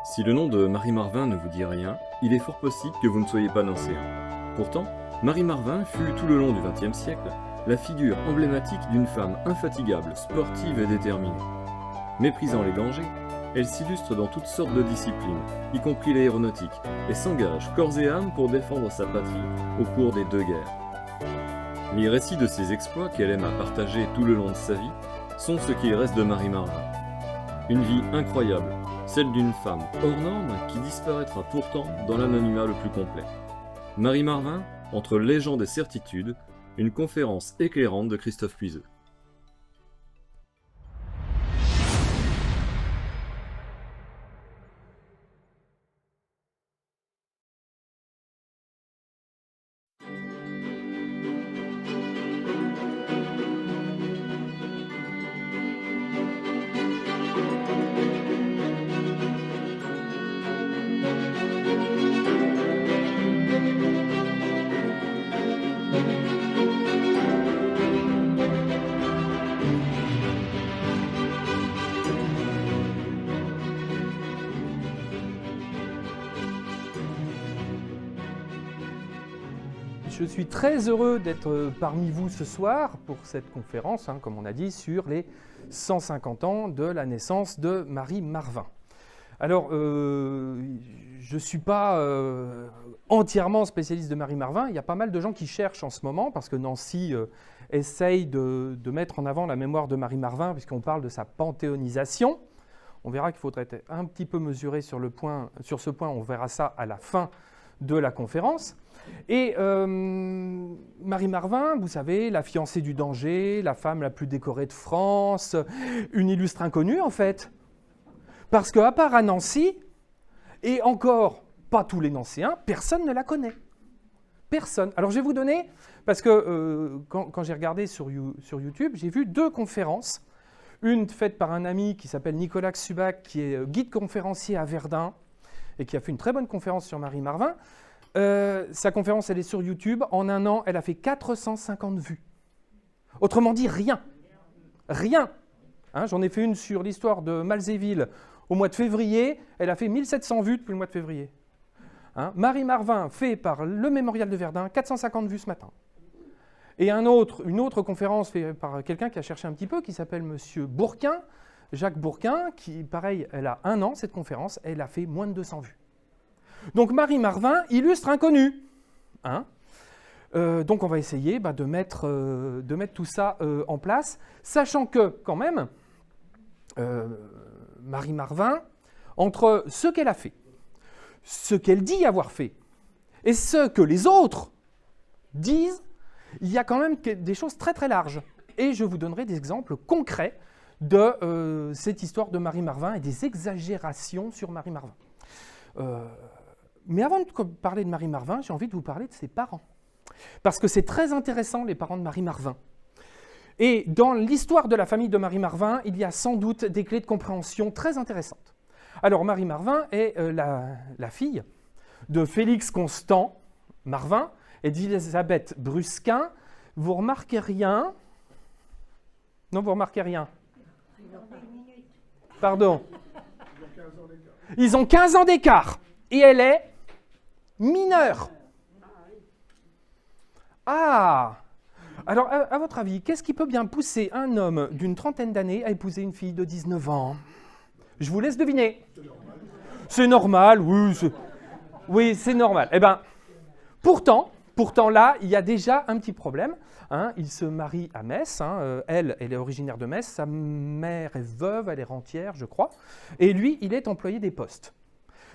Si le nom de Marie Marvin ne vous dit rien, il est fort possible que vous ne soyez pas nancéen. Pourtant, Marie Marvin fut tout le long du XXe siècle la figure emblématique d'une femme infatigable, sportive et déterminée. Méprisant les dangers, elle s'illustre dans toutes sortes de disciplines, y compris l'aéronautique, et s'engage corps et âme pour défendre sa patrie au cours des deux guerres. Les récits de ses exploits qu'elle aime à partager tout le long de sa vie sont ce qu'il reste de Marie Marvin. Une vie incroyable, celle d'une femme hors norme qui disparaîtra pourtant dans l'anonymat le plus complet. Marie Marvin, entre légende et certitude, une conférence éclairante de Christophe Puiseux. Je suis très heureux d'être parmi vous ce soir pour cette conférence, comme on a dit, sur les 150 ans de la naissance de Marie Marvin. Alors, je ne suis pas entièrement spécialiste de Marie Marvin. Il y a pas mal de gens qui cherchent en ce moment, parce que Nancy essaye de mettre en avant la mémoire de Marie Marvin, puisqu'on parle de sa panthéonisation. On verra qu'il faudrait être un petit peu mesuré sur ce point, on verra ça à la fin de la conférence. Et Marie Marvin, vous savez, la fiancée du danger, la femme la plus décorée de France, une illustre inconnue en fait. Parce qu'à part à Nancy, et encore pas tous les Nancéens, personne ne la connaît. Personne. Alors je vais vous donner, parce que quand j'ai regardé sur YouTube, j'ai vu 2 conférences. Une faite par un ami qui s'appelle Nicolas Subac, qui est guide conférencier à Verdun, et qui a fait une très bonne conférence sur Marie Marvin. Sa conférence, elle est sur YouTube. En un an, elle a fait 450 vues. Autrement dit, rien. Rien. J'en ai fait une sur l'histoire de Malzéville au mois de février. Elle a fait 1700 vues depuis le mois de février. Marie Marvin, fait par le Mémorial de Verdun, 450 vues ce matin. Et une autre conférence faite par quelqu'un qui a cherché un petit peu, qui s'appelle Monsieur Bourquin, Jacques Bourquin, qui, pareil, elle a un an, cette conférence, elle a fait moins de 200 vues. Donc Marie Marvin, illustre inconnue. Donc on va essayer de mettre tout ça en place, sachant que, quand même, Marie Marvin, entre ce qu'elle a fait, ce qu'elle dit avoir fait, et ce que les autres disent, il y a quand même des choses très très larges. Et je vous donnerai des exemples concrets de cette histoire de Marie Marvin et des exagérations sur Marie Marvin. Mais avant de parler de Marie Marvin, j'ai envie de vous parler de ses parents. Parce que c'est très intéressant, les parents de Marie Marvin. Et dans l'histoire de la famille de Marie Marvin, il y a sans doute des clés de compréhension très intéressantes. Alors, Marie Marvin est la fille de Félix Constant Marvin et d'Élisabeth Brusquin. Vous remarquez rien? Non, vous remarquez rien? Pardon. Ils ont 15 ans d'écart. Et elle est mineure. Ah! Alors, à votre avis, qu'est-ce qui peut bien pousser un homme d'une trentaine d'années à épouser une fille de 19 ans? Je vous laisse deviner. C'est normal, oui, c'est normal. Eh bien, pourtant là, il y a déjà un petit problème. Il se marie à Metz. Elle est originaire de Metz. Sa mère est veuve, elle est rentière, je crois. Et lui, il est employé des postes.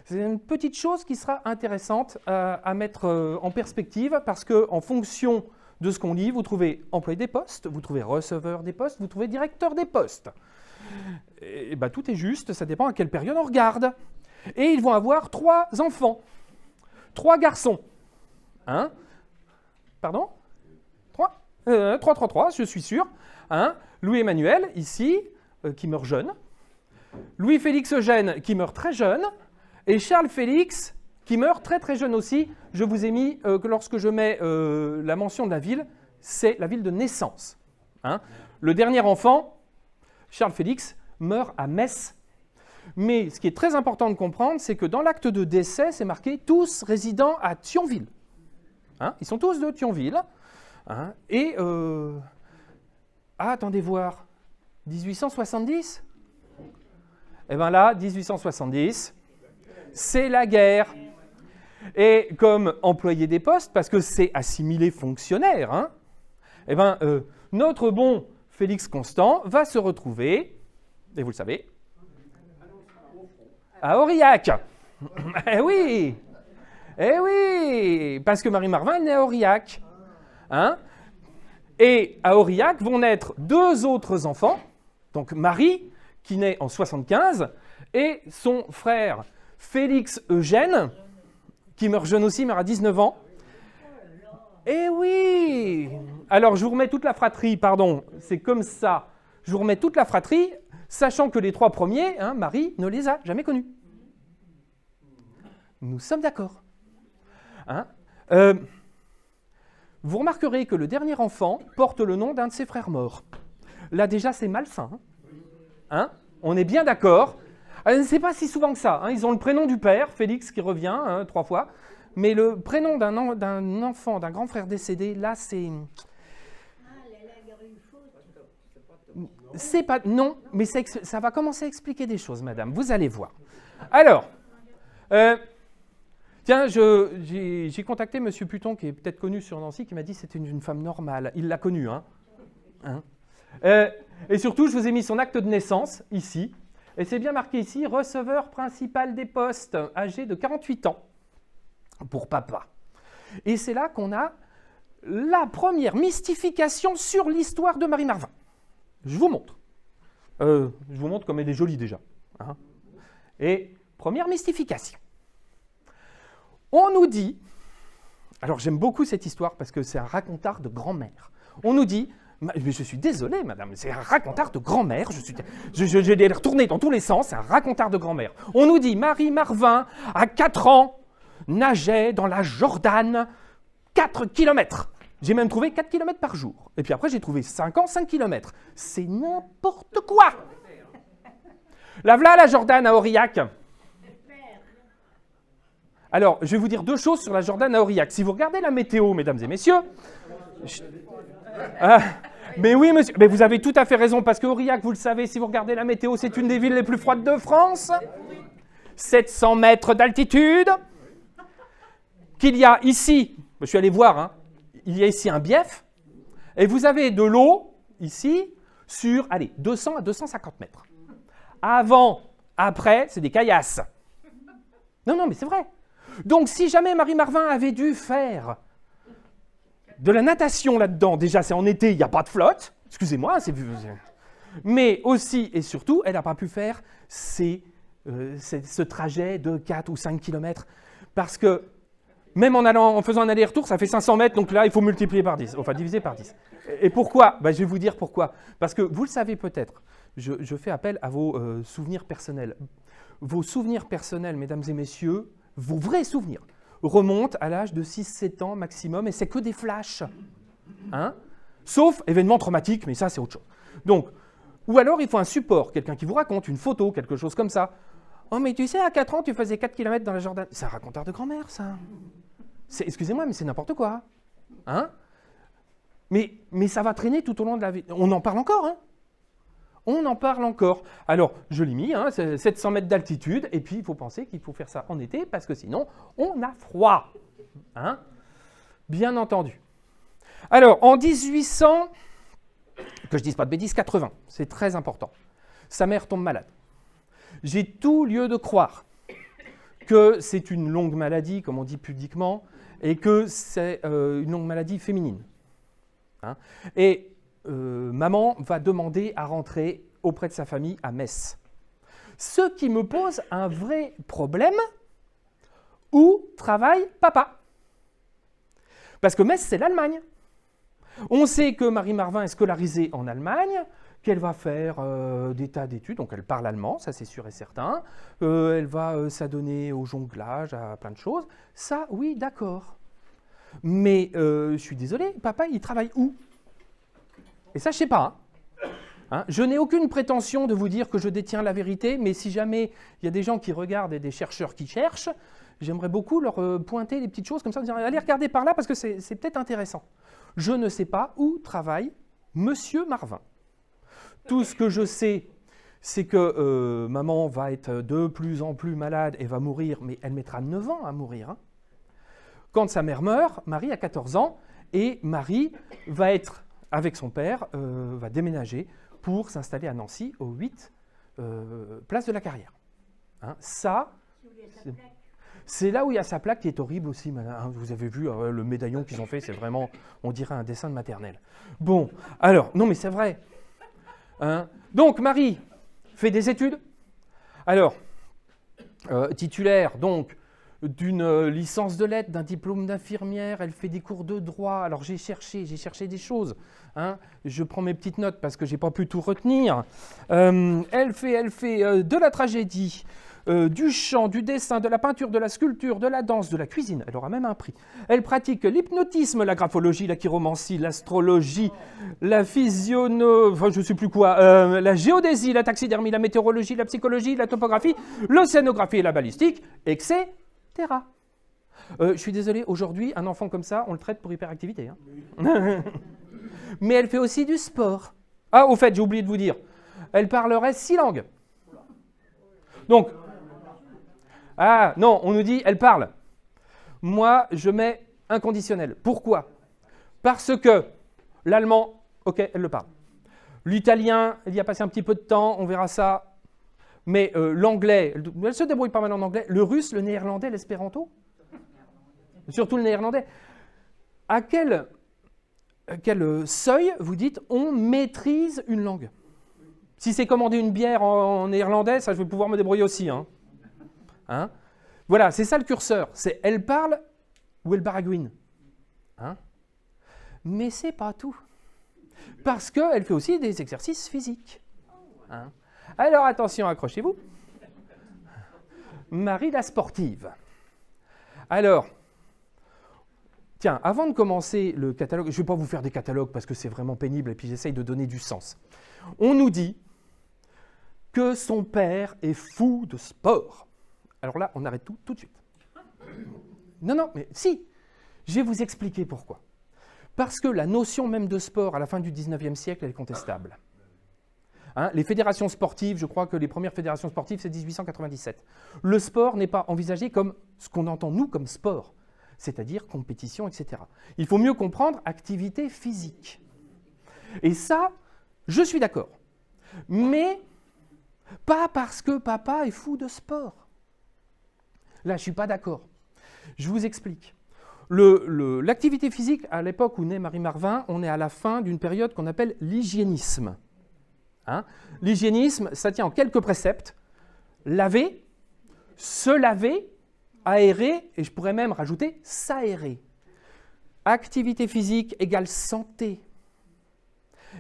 C'est une petite chose qui sera intéressante à mettre en perspective parce qu'en fonction de ce qu'on lit, vous trouvez employé des postes, vous trouvez receveur des postes, vous trouvez directeur des postes. Et tout est juste, ça dépend à quelle période on regarde. Et ils vont avoir 3 enfants, 3 garçons. Pardon 3, je suis sûr. Louis-Emmanuel, ici, qui meurt jeune. Louis-Félix Eugène, qui meurt très jeune. Et Charles-Félix, qui meurt très très jeune aussi. Je vous ai mis que lorsque je mets la mention de la ville, c'est la ville de naissance. Le dernier enfant, Charles-Félix, meurt à Metz. Mais ce qui est très important de comprendre, c'est que dans l'acte de décès, c'est marqué « tous résidant à Thionville ». Ils sont tous de Thionville. Et, attendez voir, 1870 ? Eh bien là, 1870, c'est la guerre. Et comme employé des postes, parce que c'est assimilé fonctionnaire, eh bien, notre bon Félix Constant va se retrouver, et vous le savez, à Aurillac. Eh oui, parce que Marie Marvin, elle naît à Aurillac. Et à Aurillac vont naître 2 autres enfants, donc Marie, qui naît en 75, et son frère Félix Eugène, qui meurt jeune aussi, meurt à 19 ans. Eh oui! Alors, je vous remets toute la fratrie, pardon, c'est comme ça. Je vous remets toute la fratrie, sachant que les 3 premiers, Marie ne les a jamais connus. Nous sommes d'accord. Vous remarquerez que le dernier enfant porte le nom d'un de ses frères morts. Là, déjà, c'est malsain. On est bien d'accord. C'est pas si souvent que ça. Ils ont le prénom du père, Félix, qui revient 3 fois. Mais le prénom d'un enfant, d'un grand frère décédé, là, c'est... C'est pas... Non, mais ça va commencer à expliquer des choses, madame. Vous allez voir. Alors, tiens, j'ai contacté M. Puton, qui est peut-être connu sur Nancy, qui m'a dit que c'était une femme normale. Il l'a connue, et surtout, je vous ai mis son acte de naissance, ici. Et c'est bien marqué ici, receveur principal des postes, âgé de 48 ans, pour papa. Et c'est là qu'on a la première mystification sur l'histoire de Marie Marvin. Je vous montre. Je vous montre comme elle est jolie déjà. Et première mystification. On nous dit, alors j'aime beaucoup cette histoire parce que c'est un racontard de grand-mère. On nous dit, mais je suis désolé madame, c'est un racontard de grand-mère, je l'ai retourné dans tous les sens, c'est un racontard de grand-mère. On nous dit, Marie Marvin, à 4 ans, nageait dans la Jordane 4 km. J'ai même trouvé 4 km par jour. Et puis après, j'ai trouvé 5 ans, 5 km. C'est n'importe quoi. La voilà la Jordane à Aurillac. Alors, je vais vous dire 2 choses sur la Jordane à Aurillac. Si vous regardez la météo, mesdames et messieurs... mais oui, monsieur, mais vous avez tout à fait raison, parce que Aurillac, vous le savez, si vous regardez la météo, c'est une des villes les plus froides de France. 700 mètres d'altitude. Qu'il y a ici, je suis allé voir, il y a ici un bief, et vous avez de l'eau, ici, sur, 200 à 250 mètres. Avant, après, c'est des caillasses. Non, mais c'est vrai. Donc, si jamais Marie Marvin avait dû faire de la natation là-dedans, déjà, c'est en été, il n'y a pas de flotte, excusez-moi, mais aussi et surtout, elle n'a pas pu faire ce trajet de 4 ou 5 km, parce que même en faisant un aller-retour, ça fait 500 mètres, donc là, il faut multiplier par 10, enfin diviser par 10. Et pourquoi ? Je vais vous dire pourquoi. Parce que vous le savez peut-être, je fais appel à vos souvenirs personnels. Vos souvenirs personnels, mesdames et messieurs, vos vrais souvenirs, remontent à l'âge de 6-7 ans maximum, et c'est que des flashs. Sauf événements traumatiques, mais ça, c'est autre chose. Donc, ou alors, il faut un support, quelqu'un qui vous raconte, une photo, quelque chose comme ça. Oh, mais tu sais, à 4 ans, tu faisais 4 km dans la Jordane. C'est un raconteur de grand-mère, ça. Excusez-moi, mais c'est n'importe quoi. Mais ça va traîner tout au long de la vie. On en parle encore, On en parle encore. Alors, je l'ai mis, c'est 700 mètres d'altitude, et puis il faut penser qu'il faut faire ça en été, parce que sinon, on a froid. Bien entendu. Alors, en 1800, que je dise pas de bêtises, 80, c'est très important. Sa mère tombe malade. J'ai tout lieu de croire que c'est une longue maladie, comme on dit pudiquement, et que c'est une longue maladie féminine. Et maman va demander à rentrer auprès de sa famille à Metz. Ce qui me pose un vrai problème, où travaille papa ? Parce que Metz, c'est l'Allemagne. On sait que Marie Marvin est scolarisée en Allemagne, qu'elle va faire des tas d'études, donc elle parle allemand, ça c'est sûr et certain. Elle va s'adonner au jonglage, à plein de choses. Ça, oui, d'accord. Mais je suis désolé, papa, il travaille où ? Et ça, je ne sais pas. Hein, je n'ai aucune prétention de vous dire que je détiens la vérité, mais si jamais il y a des gens qui regardent et des chercheurs qui cherchent, j'aimerais beaucoup leur pointer des petites choses comme ça, en disant allez regarder par là parce que c'est peut-être intéressant. Je ne sais pas où travaille Monsieur Marvin. Tout ce que je sais, c'est que maman va être de plus en plus malade et va mourir, mais elle mettra 9 ans à mourir. Hein. Quand sa mère meurt, Marie a 14 ans, et Marie va être, avec son père, va déménager pour s'installer à Nancy, au 8 place de la Carrière. Hein, ça, c'est là où il y a sa plaque qui est horrible aussi. Hein, vous avez vu le médaillon qu'ils ont fait, c'est vraiment, on dirait un dessin de maternelle. Bon, alors, non mais c'est vrai. Hein, donc Marie fait des études. Alors, titulaire donc d'une licence de lettres, d'un diplôme d'infirmière, elle fait des cours de droit. Alors j'ai cherché des choses. Hein. Je prends mes petites notes parce que je n'ai pas pu tout retenir. Elle fait de la tragédie, du chant, du dessin, de la peinture, de la sculpture, de la danse, de la cuisine. Elle aura même un prix. Elle pratique l'hypnotisme, la graphologie, la chiromancie, l'astrologie, la enfin je ne sais plus quoi, la géodésie, la taxidermie, la météorologie, la psychologie, la topographie, l'océanographie et la balistique, etc. Je suis désolé, aujourd'hui, un enfant comme ça, on le traite pour hyperactivité. Hein. Mais elle fait aussi du sport. Ah, au fait, j'ai oublié de vous dire, elle parlerait 6 langues. Donc, ah non, on nous dit, elle parle. Moi, je mets inconditionnel. Pourquoi? Parce que l'allemand, ok, elle le parle. L'italien, elle y a passé un petit peu de temps, on verra ça. Mais l'anglais, elle se débrouille pas mal en anglais. Le russe, le néerlandais, l'espéranto, surtout le néerlandais. À quel seuil, vous dites, on maîtrise une langue? Si c'est commander une bière en néerlandais, ça je vais pouvoir me débrouiller aussi. Hein, voilà, c'est ça le curseur. C'est elle parle ou elle baragouine. Hein, mais c'est pas tout. Parce qu'elle fait aussi des exercices physiques. Hein. Alors attention, accrochez-vous. Marie la sportive. Alors, tiens, avant de commencer le catalogue, je ne vais pas vous faire des catalogues parce que c'est vraiment pénible et puis j'essaye de donner du sens. On nous dit que son père est fou de sport. Alors là, on arrête tout de suite. Non, mais si, je vais vous expliquer pourquoi. Parce que la notion même de sport à la fin du 19e siècle, elle est contestable. Hein, les fédérations sportives, je crois que les premières fédérations sportives, c'est 1897. Le sport n'est pas envisagé comme ce qu'on entend, nous, comme sport, c'est-à-dire compétition, etc. Il faut mieux comprendre activité physique. Et ça, je suis d'accord. Mais pas parce que papa est fou de sport. Là, je ne suis pas d'accord. Je vous explique. L'activité physique, à l'époque où naît Marie Marvin, on est à la fin d'une période qu'on appelle l'hygiénisme. Hein, l'hygiénisme, ça tient en quelques préceptes. Laver, se laver, aérer, et je pourrais même rajouter s'aérer. Activité physique égale santé.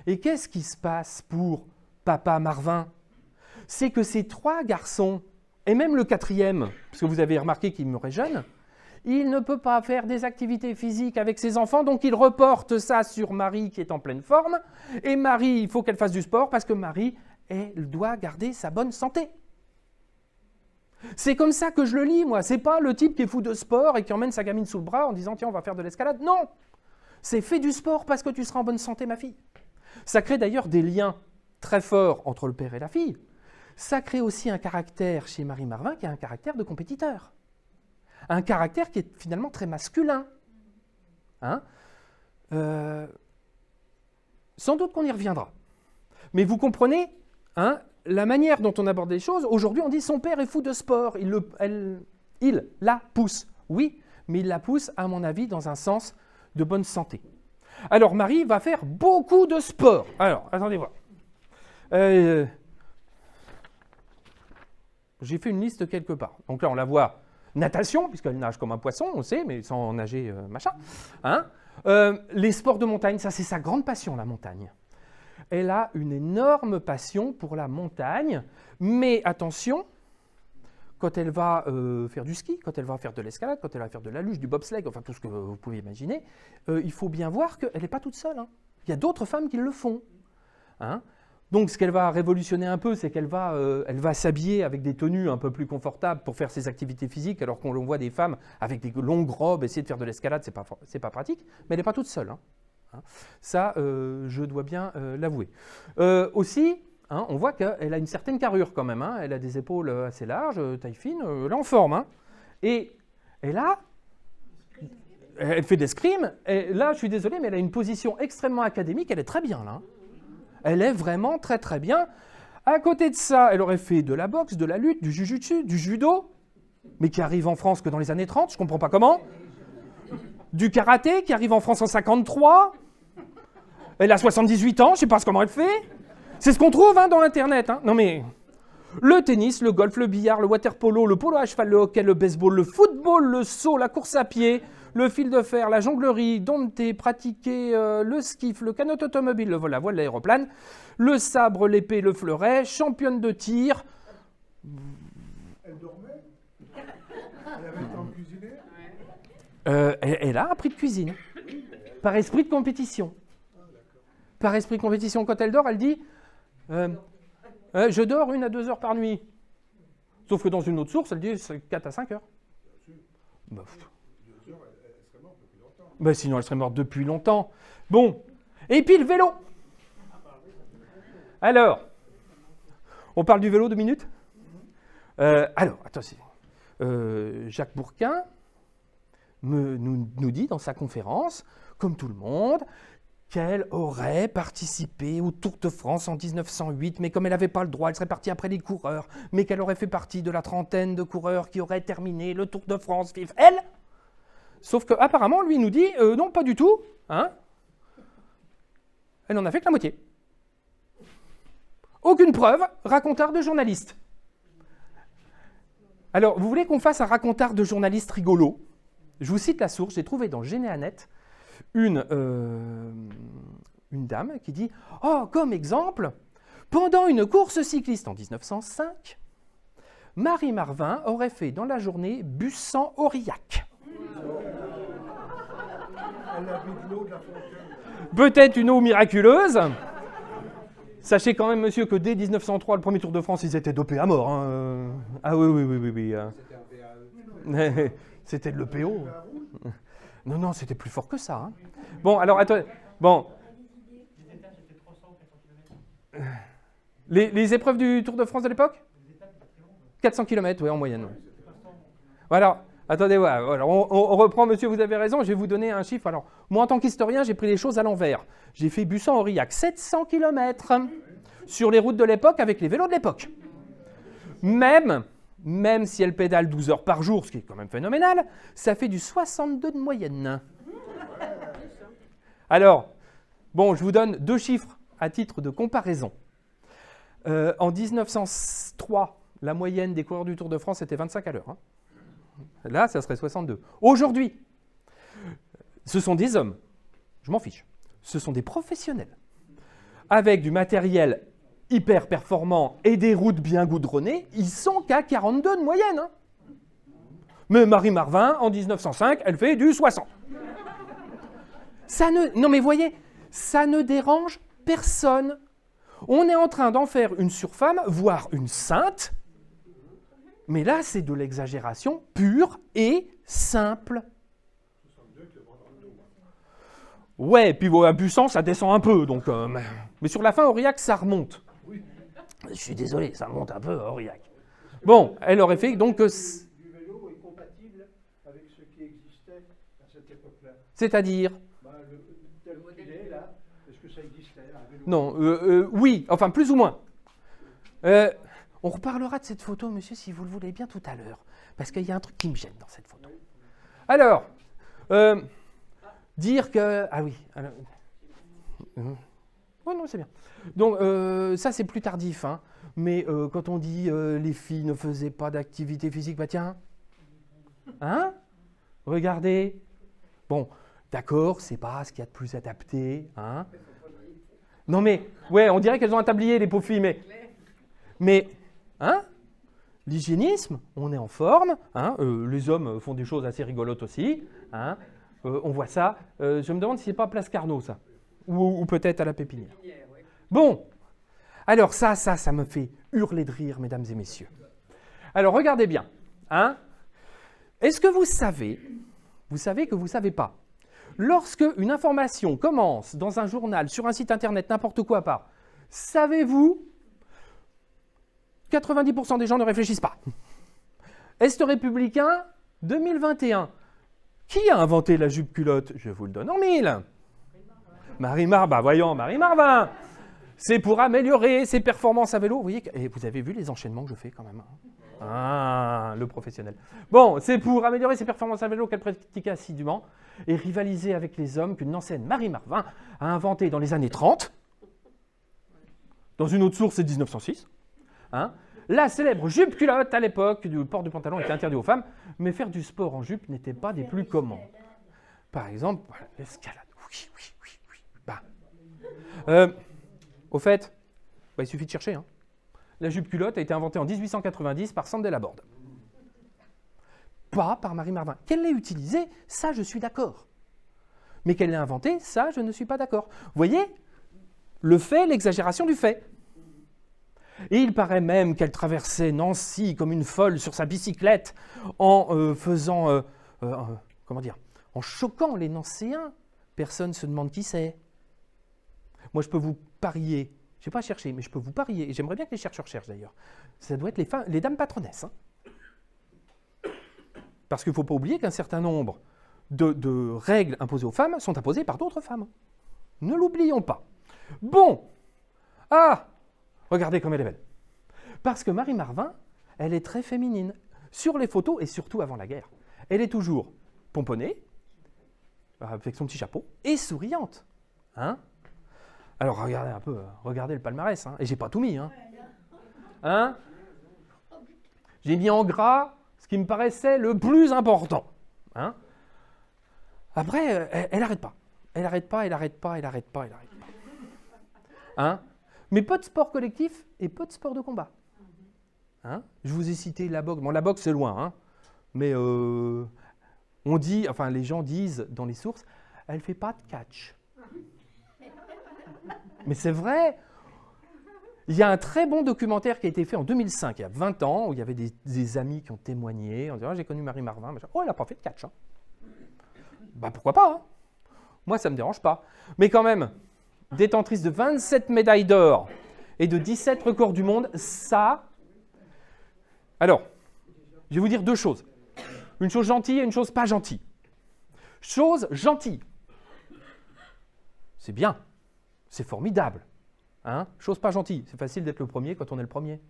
Et qu'est-ce qui se passe pour papa Marvin? C'est que ces 3 garçons, et même le 4e, parce que vous avez remarqué qu'il mourait jeune, il ne peut pas faire des activités physiques avec ses enfants, donc il reporte ça sur Marie qui est en pleine forme. Et Marie, il faut qu'elle fasse du sport parce que Marie, elle doit garder sa bonne santé. C'est comme ça que je le lis, moi. C'est pas le type qui est fou de sport et qui emmène sa gamine sous le bras en disant « Tiens, on va faire de l'escalade ». Non, c'est fais du sport parce que tu seras en bonne santé, ma fille. Ça crée d'ailleurs des liens très forts entre le père et la fille. Ça crée aussi un caractère chez Marie Marvin qui est un caractère de compétiteur. Un caractère qui est finalement très masculin. Hein, sans doute qu'on y reviendra. Mais vous comprenez, hein, la manière dont on aborde les choses. Aujourd'hui, on dit son père est fou de sport. Il la pousse. Oui, mais il la pousse, à mon avis, dans un sens de bonne santé. Alors, Marie va faire beaucoup de sport. Alors, attendez voir. J'ai fait une liste quelque part. Donc là, on la voit. Natation, puisqu'elle nage comme un poisson, on sait, mais sans nager, machin. Hein, les sports de montagne, ça c'est sa grande passion, la montagne. Elle a une énorme passion pour la montagne, mais attention, quand elle va faire du ski, quand elle va faire de l'escalade, quand elle va faire de la luge, du bobsleigh, enfin tout ce que vous pouvez imaginer, il faut bien voir qu'elle n'est pas toute seule. Hein. Il y a d'autres femmes qui le font. Hein. Donc ce qu'elle va révolutionner un peu, c'est qu'elle va s'habiller avec des tenues un peu plus confortables pour faire ses activités physiques, alors qu'on voit des femmes avec des longues robes essayer de faire de l'escalade, c'est pas pratique, mais elle n'est pas toute seule. Ça, je dois bien l'avouer. Aussi, on voit qu'elle a une certaine carrure quand même. Elle a des épaules assez larges, taille fine, elle est en forme. Et là, elle fait de l'escrime. Et là, je suis désolé, mais elle a une position extrêmement académique. Elle est très bien là. Elle est vraiment très très bien. À côté de ça, elle aurait fait de la boxe, de la lutte, du jujutsu, du judo, mais qui arrive en France que dans les années 30, je ne comprends pas comment. Du karaté, qui arrive en France en 53. Elle a 78 ans, je ne sais pas comment elle fait. C'est ce qu'on trouve dans l'Internet. Non mais, le tennis, le golf, le billard, le water-polo, le polo à cheval, le hockey, le baseball, le football, le saut, la course à pied, le fil de fer, la jonglerie, dompter, pratiquer le skiff, le canot automobile, le vol à voile, l'aéroplane, le sabre, l'épée, le fleuret, championne de tir. Elle dormait? Elle avait le temps de cuisiner? Elle a appris de cuisine, par esprit de compétition. Par esprit de compétition, quand elle dort, elle dit je dors 1 à 2 heures par nuit. Sauf que dans une autre source, elle dit 4 à 5 heures. Bah, 2 heures, elle serait morte depuis longtemps. bah, sinon, elle serait morte depuis longtemps. Bon, et puis le vélo. Alors, on parle du vélo 2 minutes. Alors, attention. Jacques Bourquin nous dit dans sa conférence, comme tout le monde, qu'elle aurait participé au Tour de France en 1908, mais comme elle n'avait pas le droit, elle serait partie après les coureurs, mais qu'elle aurait fait partie de la trentaine de coureurs qui auraient terminé le Tour de France, vive elle. Sauf qu'apparemment, lui nous dit, non, pas du tout, elle n'en a fait que la moitié. Aucune preuve, racontard de journaliste. Alors, vous voulez qu'on fasse un racontard de journaliste rigolo? Je vous cite la source, j'ai trouvé dans Généanet une dame qui dit « Oh, comme exemple, pendant une course cycliste en 1905, Marie Marvin aurait fait dans la journée Bussan-Aurillac. Elle a bu de l'eau de la fontaine. Peut-être une eau miraculeuse. Sachez quand même, monsieur, que dès 1903, le premier Tour de France, ils étaient dopés à mort. Ah oui. C'était un VAE. C'était de l'EPO. Non, c'était plus fort que ça. Bon, alors, attends. Bon. Les épreuves du Tour de France de l'époque 400 km, oui, en moyenne. Ouais. Alors, attendez, ouais, alors on reprend, monsieur, vous avez raison, je vais vous donner un chiffre. Alors, moi, en tant qu'historien, j'ai pris les choses à l'envers. J'ai fait Bussan-Aurillac, 700 km sur les routes de l'époque avec les vélos de l'époque. Même si elle pédale 12 heures par jour, ce qui est quand même phénoménal, ça fait du 62 de moyenne. Alors, bon, je vous donne 2 chiffres à titre de comparaison. En 1903, la moyenne des coureurs du Tour de France était 25 à l'heure. Là, ça serait 62. Aujourd'hui, ce sont des hommes, je m'en fiche, ce sont des professionnels, avec du matériel hyper performant et des routes bien goudronnées, ils sont qu'à 42 de moyenne. Mais Marie Marvin, en 1905, elle fait du 60. Non mais voyez, ça ne dérange personne. On est en train d'en faire une surfemme, voire une sainte, mais là, c'est de l'exagération pure et simple. Ouais, puis à Bussan, ça descend un peu, donc, mais sur la fin, Aurillac, ça remonte. Je suis désolé, ça monte un peu, Aurillac. Bon, elle aurait fait donc... Du vélo est compatible avec ce qui existait à cette époque-là. C'est-à-dire Tel qu'il est là, est-ce que ça existait un vélo? Non, oui, enfin plus ou moins. On reparlera de cette photo, monsieur, si vous le voulez bien tout à l'heure, parce qu'il y a un truc qui me gêne dans cette photo. Alors, dire que... Ah oui. Alors, oui, non, c'est bien. Donc, ça, c'est plus tardif. Mais quand on dit les filles ne faisaient pas d'activité physique, bah tiens. Regardez. Bon, d'accord, c'est pas ce qu'il y a de plus adapté. Non, mais, ouais, on dirait qu'elles ont un tablier, les pauvres filles, mais l'hygiénisme, on est en forme. Les hommes font des choses assez rigolotes aussi. On voit ça. Je me demande si c'est pas à Place Carnot, ça. Ou peut-être à la Pépinière. Bon. Alors ça me fait hurler de rire, mesdames et messieurs. Alors regardez bien. Hein? Est-ce que vous savez que vous ne savez pas, lorsque une information commence dans un journal, sur un site internet, n'importe quoi par « savez-vous » 90% des gens ne réfléchissent pas. Est républicain 2021. Qui a inventé la jupe culotte? Je vous le donne en mille. Marie Marvin, voyons, Marie Marvin. C'est pour améliorer ses performances à vélo. Vous voyez, et vous avez vu les enchaînements que je fais quand même. Ah, le professionnel. Bon, c'est pour améliorer ses performances à vélo qu'elle pratiquait assidûment et rivaliser avec les hommes qu'une ancienne Marie Marvin a inventé dans les années 30. Dans une autre source, c'est 1906. Hein? La célèbre jupe culotte, à l'époque, le port du pantalon était interdit aux femmes, mais faire du sport en jupe n'était pas des plus communs. Par exemple, l'escalade. Oui. Bah. Au fait, il suffit de chercher. Hein. La jupe culotte a été inventée en 1890 par Sandel Laborde. Pas par Marie Marvin. Qu'elle l'ait utilisée, ça, je suis d'accord. Mais qu'elle l'ait inventée, ça, je ne suis pas d'accord. Vous voyez, le fait, l'exagération du fait. Et il paraît même qu'elle traversait Nancy comme une folle sur sa bicyclette en en choquant les Nancéens. Personne ne se demande qui c'est. Moi, je peux vous parier, je n'ai pas cherché, mais je peux vous parier, et j'aimerais bien que les chercheurs cherchent d'ailleurs, ça doit être les dames patronesses. Hein. Parce qu'il ne faut pas oublier qu'un certain nombre de règles imposées aux femmes sont imposées par d'autres femmes. Ne l'oublions pas. Bon. Ah, regardez comme elle est belle. Parce que Marie Marvin, elle est très féminine. Sur les photos, et surtout avant la guerre, elle est toujours pomponnée, avec son petit chapeau, et souriante. Hein? Alors regardez un peu, regardez le palmarès, hein, et j'ai pas tout mis. Hein? J'ai mis en gras ce qui me paraissait le plus important. Hein? Après, elle n'arrête pas. Elle n'arrête pas. Hein? Mais peu de sport collectif et peu de sport de combat. Hein? Je vous ai cité la boxe. Bon, la boxe, c'est loin. Hein? Mais on dit, enfin les gens disent dans les sources, elle ne fait pas de catch. Mais c'est vrai. Il y a un très bon documentaire qui a été fait en 2005, il y a 20 ans, où il y avait des amis qui ont témoigné, en disant j'ai connu Marie Marvin, machin. Oh, elle n'a pas fait de catch. Hein. Bah pourquoi pas hein. Moi, ça ne me dérange pas. Mais quand même, détentrice de 27 médailles d'or et de 17 records du monde, ça... Alors, je vais vous dire deux choses. Une chose gentille et une chose pas gentille. Chose gentille. C'est bien. C'est formidable. Hein? Chose pas gentille. C'est facile d'être le premier quand on est le premier.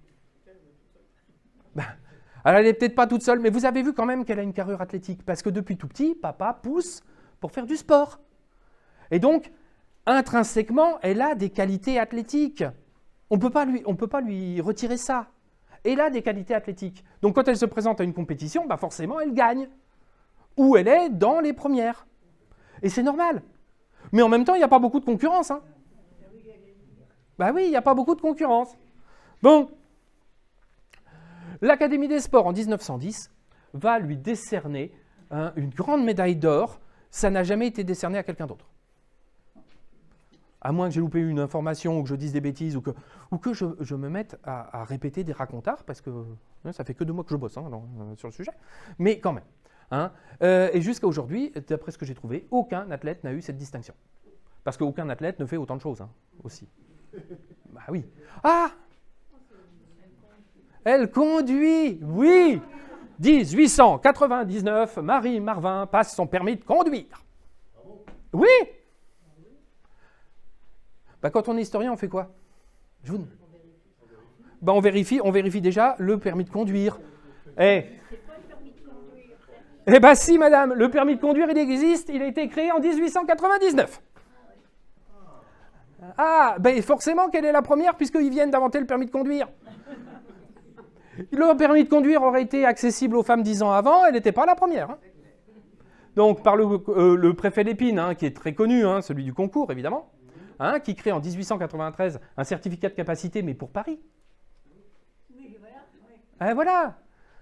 Alors, elle n'est peut-être pas toute seule, mais vous avez vu quand même qu'elle a une carrure athlétique. Parce que depuis tout petit, papa pousse pour faire du sport. Et donc, intrinsèquement, elle a des qualités athlétiques. On ne peut pas lui retirer ça. Elle a des qualités athlétiques. Donc, quand elle se présente à une compétition, bah forcément, elle gagne. Ou elle est dans les premières. Et c'est normal. Mais en même temps, il n'y a pas beaucoup de concurrence. Hein. Bah oui, il n'y a pas beaucoup de concurrence. Bon. L'Académie des sports, en 1910, va lui décerner une grande médaille d'or. Ça n'a jamais été décerné à quelqu'un d'autre. À moins que j'ai loupé une information ou que je dise des bêtises ou que je me mette à répéter des racontards, parce que ça fait que 2 mois que je bosse sur le sujet. Mais quand même. Hein, et jusqu'à aujourd'hui, d'après ce que j'ai trouvé, aucun athlète n'a eu cette distinction. Parce qu'aucun athlète ne fait autant de choses aussi. Bah oui. Ah! Elle conduit, oui! 1899, Marie Marvin passe son permis de conduire. Oui! Bah, quand on est historien, on fait quoi? Bah, on vérifie déjà le permis de conduire. Eh bien si, madame, le permis de conduire, il existe, il a été créé en 1899. Ah, ben forcément qu'elle est la première puisqu'ils viennent d'inventer le permis de conduire. Le permis de conduire aurait été accessible aux femmes 10 ans avant, elle n'était pas la première. Hein. Donc par le préfet Lépine, hein, qui est très connu, hein, celui du concours évidemment, hein, qui crée en 1893 un certificat de capacité, mais pour Paris. Voilà.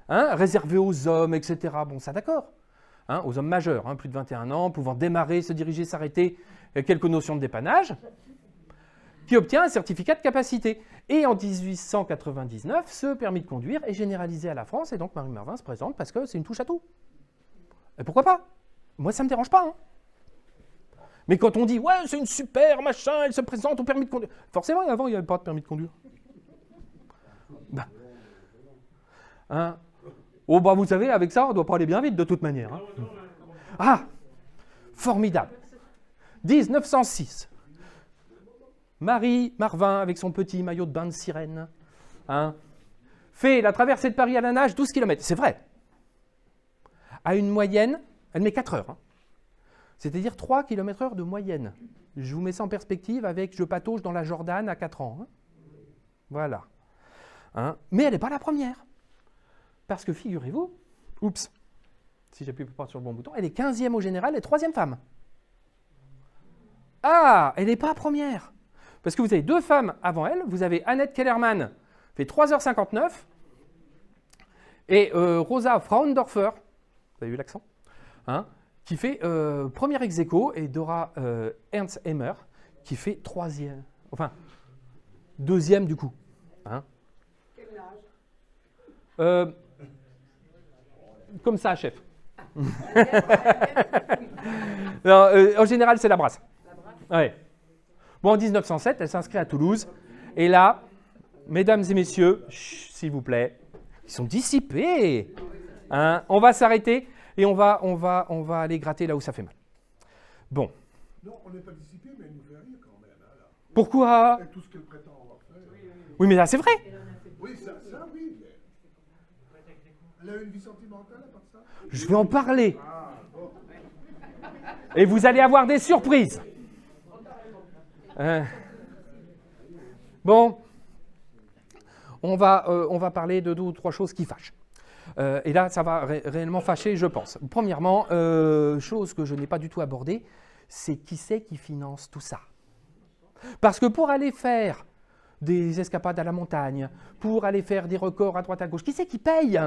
Hein, réservé aux hommes, etc. Bon, ça d'accord. Hein, aux hommes majeurs, hein, plus de 21 ans, pouvant démarrer, se diriger, s'arrêter, quelques notions de dépannage. qui obtient un certificat de capacité. Et en 1899, ce permis de conduire est généralisé à la France, et donc Marie Marvin se présente parce que c'est une touche à tout. Et pourquoi pas? Moi, ça ne me dérange pas. Hein. Mais quand on dit « ouais, c'est une super machin, elle se présente au permis de conduire », forcément, avant, il n'y avait pas de permis de conduire. Bah. Hein. Oh, bah vous savez, avec ça, on ne doit pas aller bien vite de toute manière. Hein. Ah, formidable. 1906. Marie Marvin, avec son petit maillot de bain de sirène, hein, fait la traversée de Paris à la nage, 12 km. C'est vrai. À une moyenne, elle met 4 heures. Hein. C'est-à-dire 3 km/h de moyenne. Je vous mets ça en perspective avec je patauge dans la Jordane à 4 ans. Hein. Voilà. Hein. Mais elle n'est pas la première. Parce que figurez-vous, oups, si j'appuie pas sur le bon bouton, elle est 15e au général et 3e femme. Ah, elle n'est pas première. Parce que vous avez 2 femmes avant elle. Vous avez Annette Kellermann, fait 3h59, et Rosa Fraundorfer, vous avez vu l'accent, hein, qui fait première ex aequo, et Dora Ernst-Emmer, qui fait 3e, enfin, 2e du coup. Hein. Quel âge? Comme ça, chef. Non, en général, c'est la brasse. Ouais. Bon, en 1907, elle s'inscrit à Toulouse. Et là, mesdames et messieurs, s'il vous plaît, ils sont dissipés. Hein, on va s'arrêter et on va aller gratter là où ça fait mal. Bon. Non, on n'est pas dissipé, mais elle nous fait rire quand même. Hein, là. Pourquoi? Avec tout ce qu'elle prétend avoir fait. Oui, mais là, c'est vrai. Oui, ça oui. Mais... Elle a une vie sentimentale à part ça? Je vais en parler. Ah, bon. Et vous allez avoir des surprises. Bon, on va parler de 2 ou 3 choses qui fâchent. Et là, ça va réellement fâcher, je pense. Premièrement, chose que je n'ai pas du tout abordée, c'est qui c'est qui finance tout ça. Parce que pour aller faire des escapades à la montagne, pour aller faire des records à droite à gauche, qui c'est qui paye?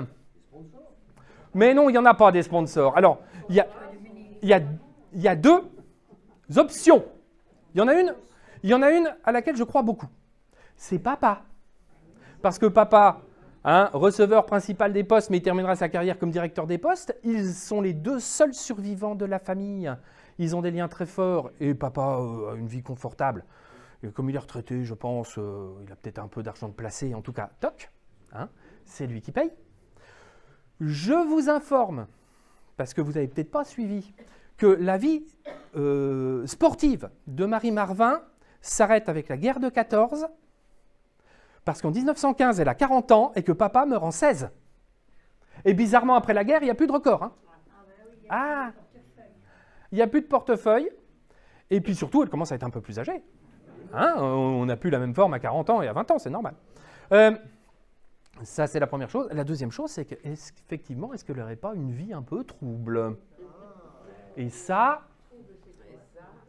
Mais non, il n'y en a pas des sponsors. Alors, il y a 2 options. Il y en a une à laquelle je crois beaucoup. C'est papa. Parce que papa, hein, receveur principal des postes, mais il terminera sa carrière comme directeur des postes, ils sont les 2 seuls survivants de la famille. Ils ont des liens très forts et papa a une vie confortable. Et comme il est retraité, je pense, il a peut-être un peu d'argent de placé. En tout cas, toc, hein, c'est lui qui paye. Je vous informe, parce que vous n'avez peut-être pas suivi, que la vie sportive de Marie Marvin s'arrête avec la guerre de 14, parce qu'en 1915, elle a 40 ans et que papa meurt en 16. Et bizarrement, après la guerre, il n'y a plus de record. Hein. Ah, il n'y a plus de portefeuille. Et puis surtout, elle commence à être un peu plus âgée. Hein, on n'a plus la même forme à 40 ans et à 20 ans, c'est normal. Ça, c'est la première chose. La deuxième chose, c'est qu'effectivement, est-ce qu'elle n'aurait pas une vie un peu trouble? Et ça...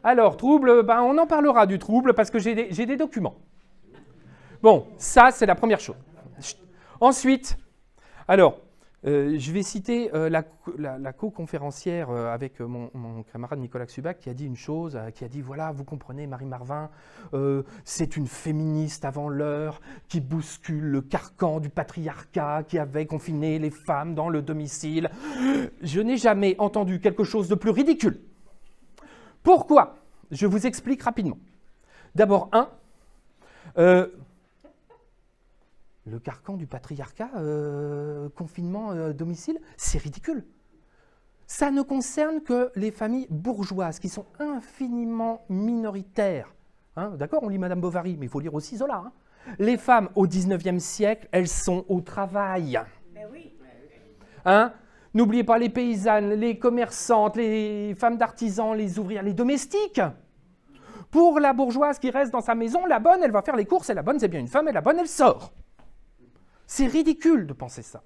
Alors, trouble, ben, on en parlera du trouble parce que j'ai des documents. Bon, ça, c'est la première chose. Ensuite, alors, je vais citer la co-conférencière avec mon camarade Nicolas Xubac qui a dit une chose, qui a dit, voilà, vous comprenez, Marie Marvin, c'est une féministe avant l'heure qui bouscule le carcan du patriarcat qui avait confiné les femmes dans le domicile. Je n'ai jamais entendu quelque chose de plus ridicule. Pourquoi? Je vous explique rapidement. D'abord, le carcan du patriarcat, confinement, domicile, c'est ridicule. Ça ne concerne que les familles bourgeoises qui sont infiniment minoritaires. Hein, d'accord, on lit Madame Bovary, mais il faut lire aussi Zola. Hein. Les femmes au XIXe siècle, elles sont au travail. Mais oui. Hein? N'oubliez pas les paysannes, les commerçantes, les femmes d'artisans, les ouvrières, les domestiques. Pour la bourgeoise qui reste dans sa maison, la bonne, elle va faire les courses, et la bonne, c'est bien une femme, et la bonne, elle sort. C'est ridicule de penser ça.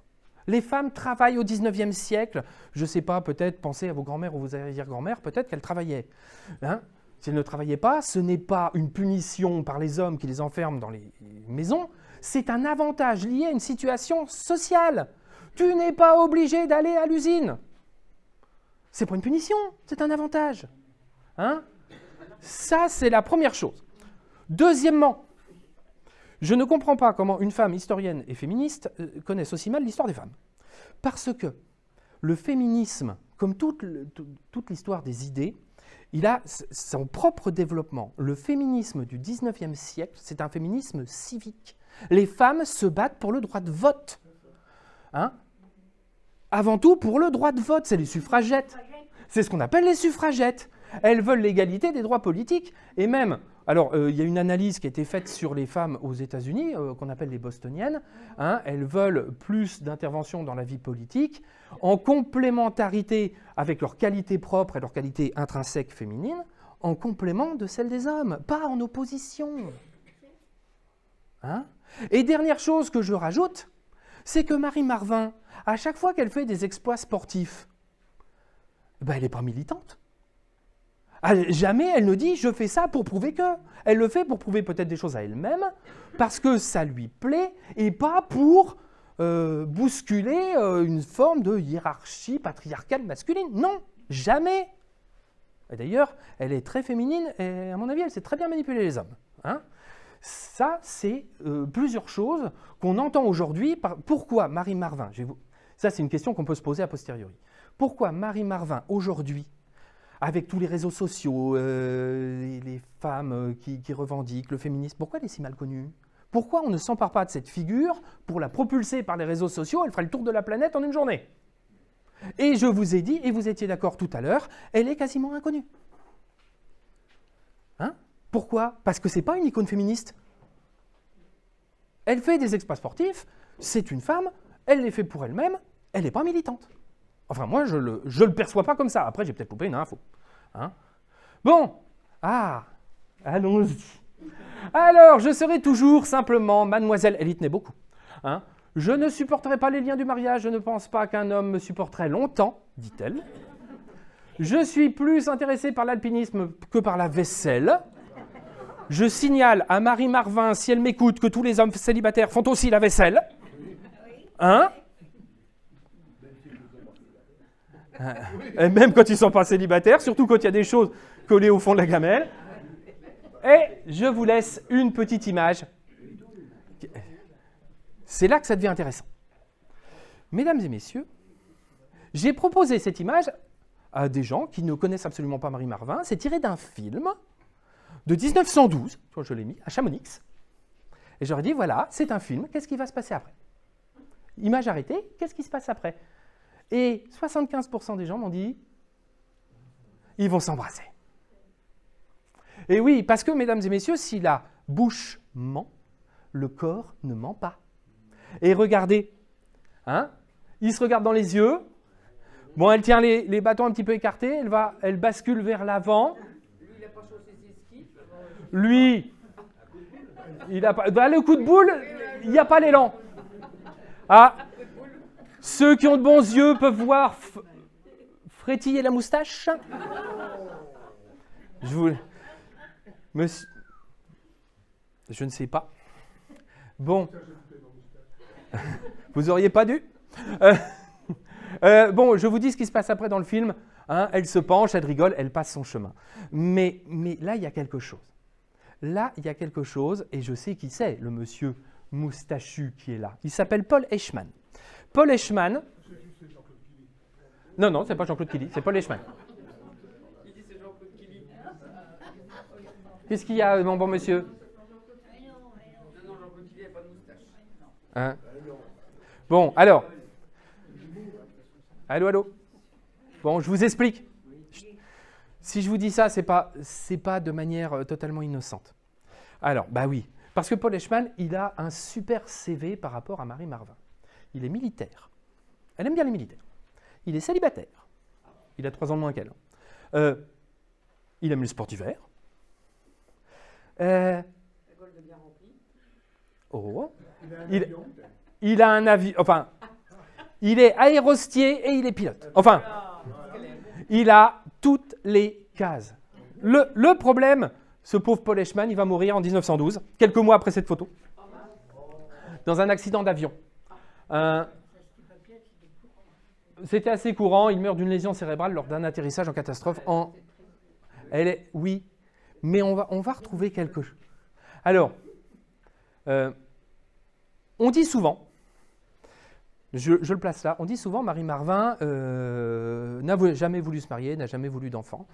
Les femmes travaillent au XIXe siècle. Je ne sais pas, peut-être, pensez à vos grands-mères ou vos arrière-grands-mères, peut-être qu'elles travaillaient. Hein? Si elles ne travaillaient pas, ce n'est pas une punition par les hommes qui les enferment dans les maisons, c'est un avantage lié à une situation sociale. Tu n'es pas obligé d'aller à l'usine. C'est pas une punition, c'est un avantage. Hein? Ça, c'est la première chose. Deuxièmement, je ne comprends pas comment une femme historienne et féministe connaisse aussi mal l'histoire des femmes. Parce que le féminisme, comme toute l'histoire des idées, il a son propre développement. Le féminisme du 19e siècle, c'est un féminisme civique. Les femmes se battent pour le droit de vote. Hein? Avant tout, pour le droit de vote, c'est les suffragettes. C'est ce qu'on appelle les suffragettes. Elles veulent l'égalité des droits politiques. Et même, alors, il y a une analyse qui a été faite sur les femmes aux États-Unis, qu'on appelle les bostoniennes. Hein, elles veulent plus d'intervention dans la vie politique, en complémentarité avec leur qualité propre et leur qualité intrinsèque féminine, en complément de celle des hommes, pas en opposition. Hein? Et dernière chose que je rajoute, c'est que Marie Marvin, à chaque fois qu'elle fait des exploits sportifs, ben, elle n'est pas militante. Jamais elle ne dit « je fais ça pour prouver que ». Elle le fait pour prouver peut-être des choses à elle-même, parce que ça lui plaît, et pas pour bousculer une forme de hiérarchie patriarcale masculine. Non, jamais. Et d'ailleurs, elle est très féminine, et à mon avis, elle sait très bien manipuler les hommes. Hein? Ça, c'est plusieurs choses qu'on entend aujourd'hui. Pourquoi Marie Marvin, ça c'est une question qu'on peut se poser a posteriori. Pourquoi Marie Marvin, aujourd'hui, avec tous les réseaux sociaux, les femmes qui revendiquent le féminisme, pourquoi elle est si mal connue? Pourquoi on ne s'empare pas de cette figure pour la propulser par les réseaux sociaux? Elle ferait le tour de la planète en une journée. Et je vous ai dit, et vous étiez d'accord tout à l'heure, elle est quasiment inconnue. Hein? Pourquoi? Parce que ce n'est pas une icône féministe. Elle fait des exploits sportifs, c'est une femme, elle les fait pour elle-même, elle n'est pas militante. Enfin, moi, je le perçois pas comme ça. Après, j'ai peut-être loupé une info. Hein? Bon, allons-y. Alors, je serai toujours simplement mademoiselle, elle y tenait beaucoup. Hein? Je ne supporterai pas les liens du mariage, je ne pense pas qu'un homme me supporterait longtemps, dit-elle. Je suis plus intéressée par l'alpinisme que par la vaisselle. Je signale à Marie Marvin, si elle m'écoute, que tous les hommes célibataires font aussi la vaisselle. Hein? Et même quand ils ne sont pas célibataires, surtout quand il y a des choses collées au fond de la gamelle. Et je vous laisse une petite image. C'est là que ça devient intéressant. Mesdames et messieurs, j'ai proposé cette image à des gens qui ne connaissent absolument pas Marie Marvin. C'est tiré d'un film de 1912, je l'ai mis, à Chamonix. Et j'aurais dit, voilà, c'est un film, qu'est-ce qui va se passer après? Image arrêtée, qu'est-ce qui se passe après? Et 75% des gens m'ont dit, ils vont s'embrasser. Et oui, parce que, mesdames et messieurs, si la bouche ment, le corps ne ment pas. Et regardez, hein, il se regarde dans les yeux. Bon, elle tient les bâtons un petit peu écartés, elle bascule vers l'avant. Lui, il n'a pas chaussé ses skis. Lui, il a pas. Bah, le coup de boule, il n'y a pas l'élan. Ah, ceux qui ont de bons yeux peuvent voir frétiller la moustache. Monsieur, je ne sais pas. Bon, vous auriez pas dû. Bon, je vous dis ce qui se passe après dans le film. Hein, elle se penche, elle rigole, elle passe son chemin. Mais là, il y a quelque chose. Là, il y a quelque chose, et je sais qui c'est, le monsieur moustachu qui est là. Il s'appelle Paul Eichmann. Paul Eichmann... Non, c'est pas Jean-Claude Killy, c'est Paul Eichmann. Il dit c'est Jean-Claude Killy. Qu'est-ce qu'il y a, mon bon monsieur? Non, Jean-Claude Killy n'a pas de moustache. Hein? Bon, alors... Allô? Bon, je vous explique. Si je vous dis ça, c'est pas de manière totalement innocente. Alors, bah oui, parce que Paul Eichmann, il a un super CV par rapport à Marie Marvin. Il est militaire. Elle aime bien les militaires. Il est célibataire. Il a 3 ans de moins qu'elle. Il aime les sports d'hiver. La Golde est bien remplie. Oh. Il a un avion. Enfin, il est aérostier et il est pilote. Enfin, il a toutes les cases. Le problème, ce pauvre Paul Eichmann, il va mourir en 1912, quelques mois après cette photo, dans un accident d'avion. C'était assez courant, il meurt d'une lésion cérébrale lors d'un atterrissage en catastrophe. Oui, mais on va retrouver quelque chose. Alors, on dit souvent, je le place là, on dit souvent Marie Marvin n'a jamais voulu se marier, n'a jamais voulu d'enfant.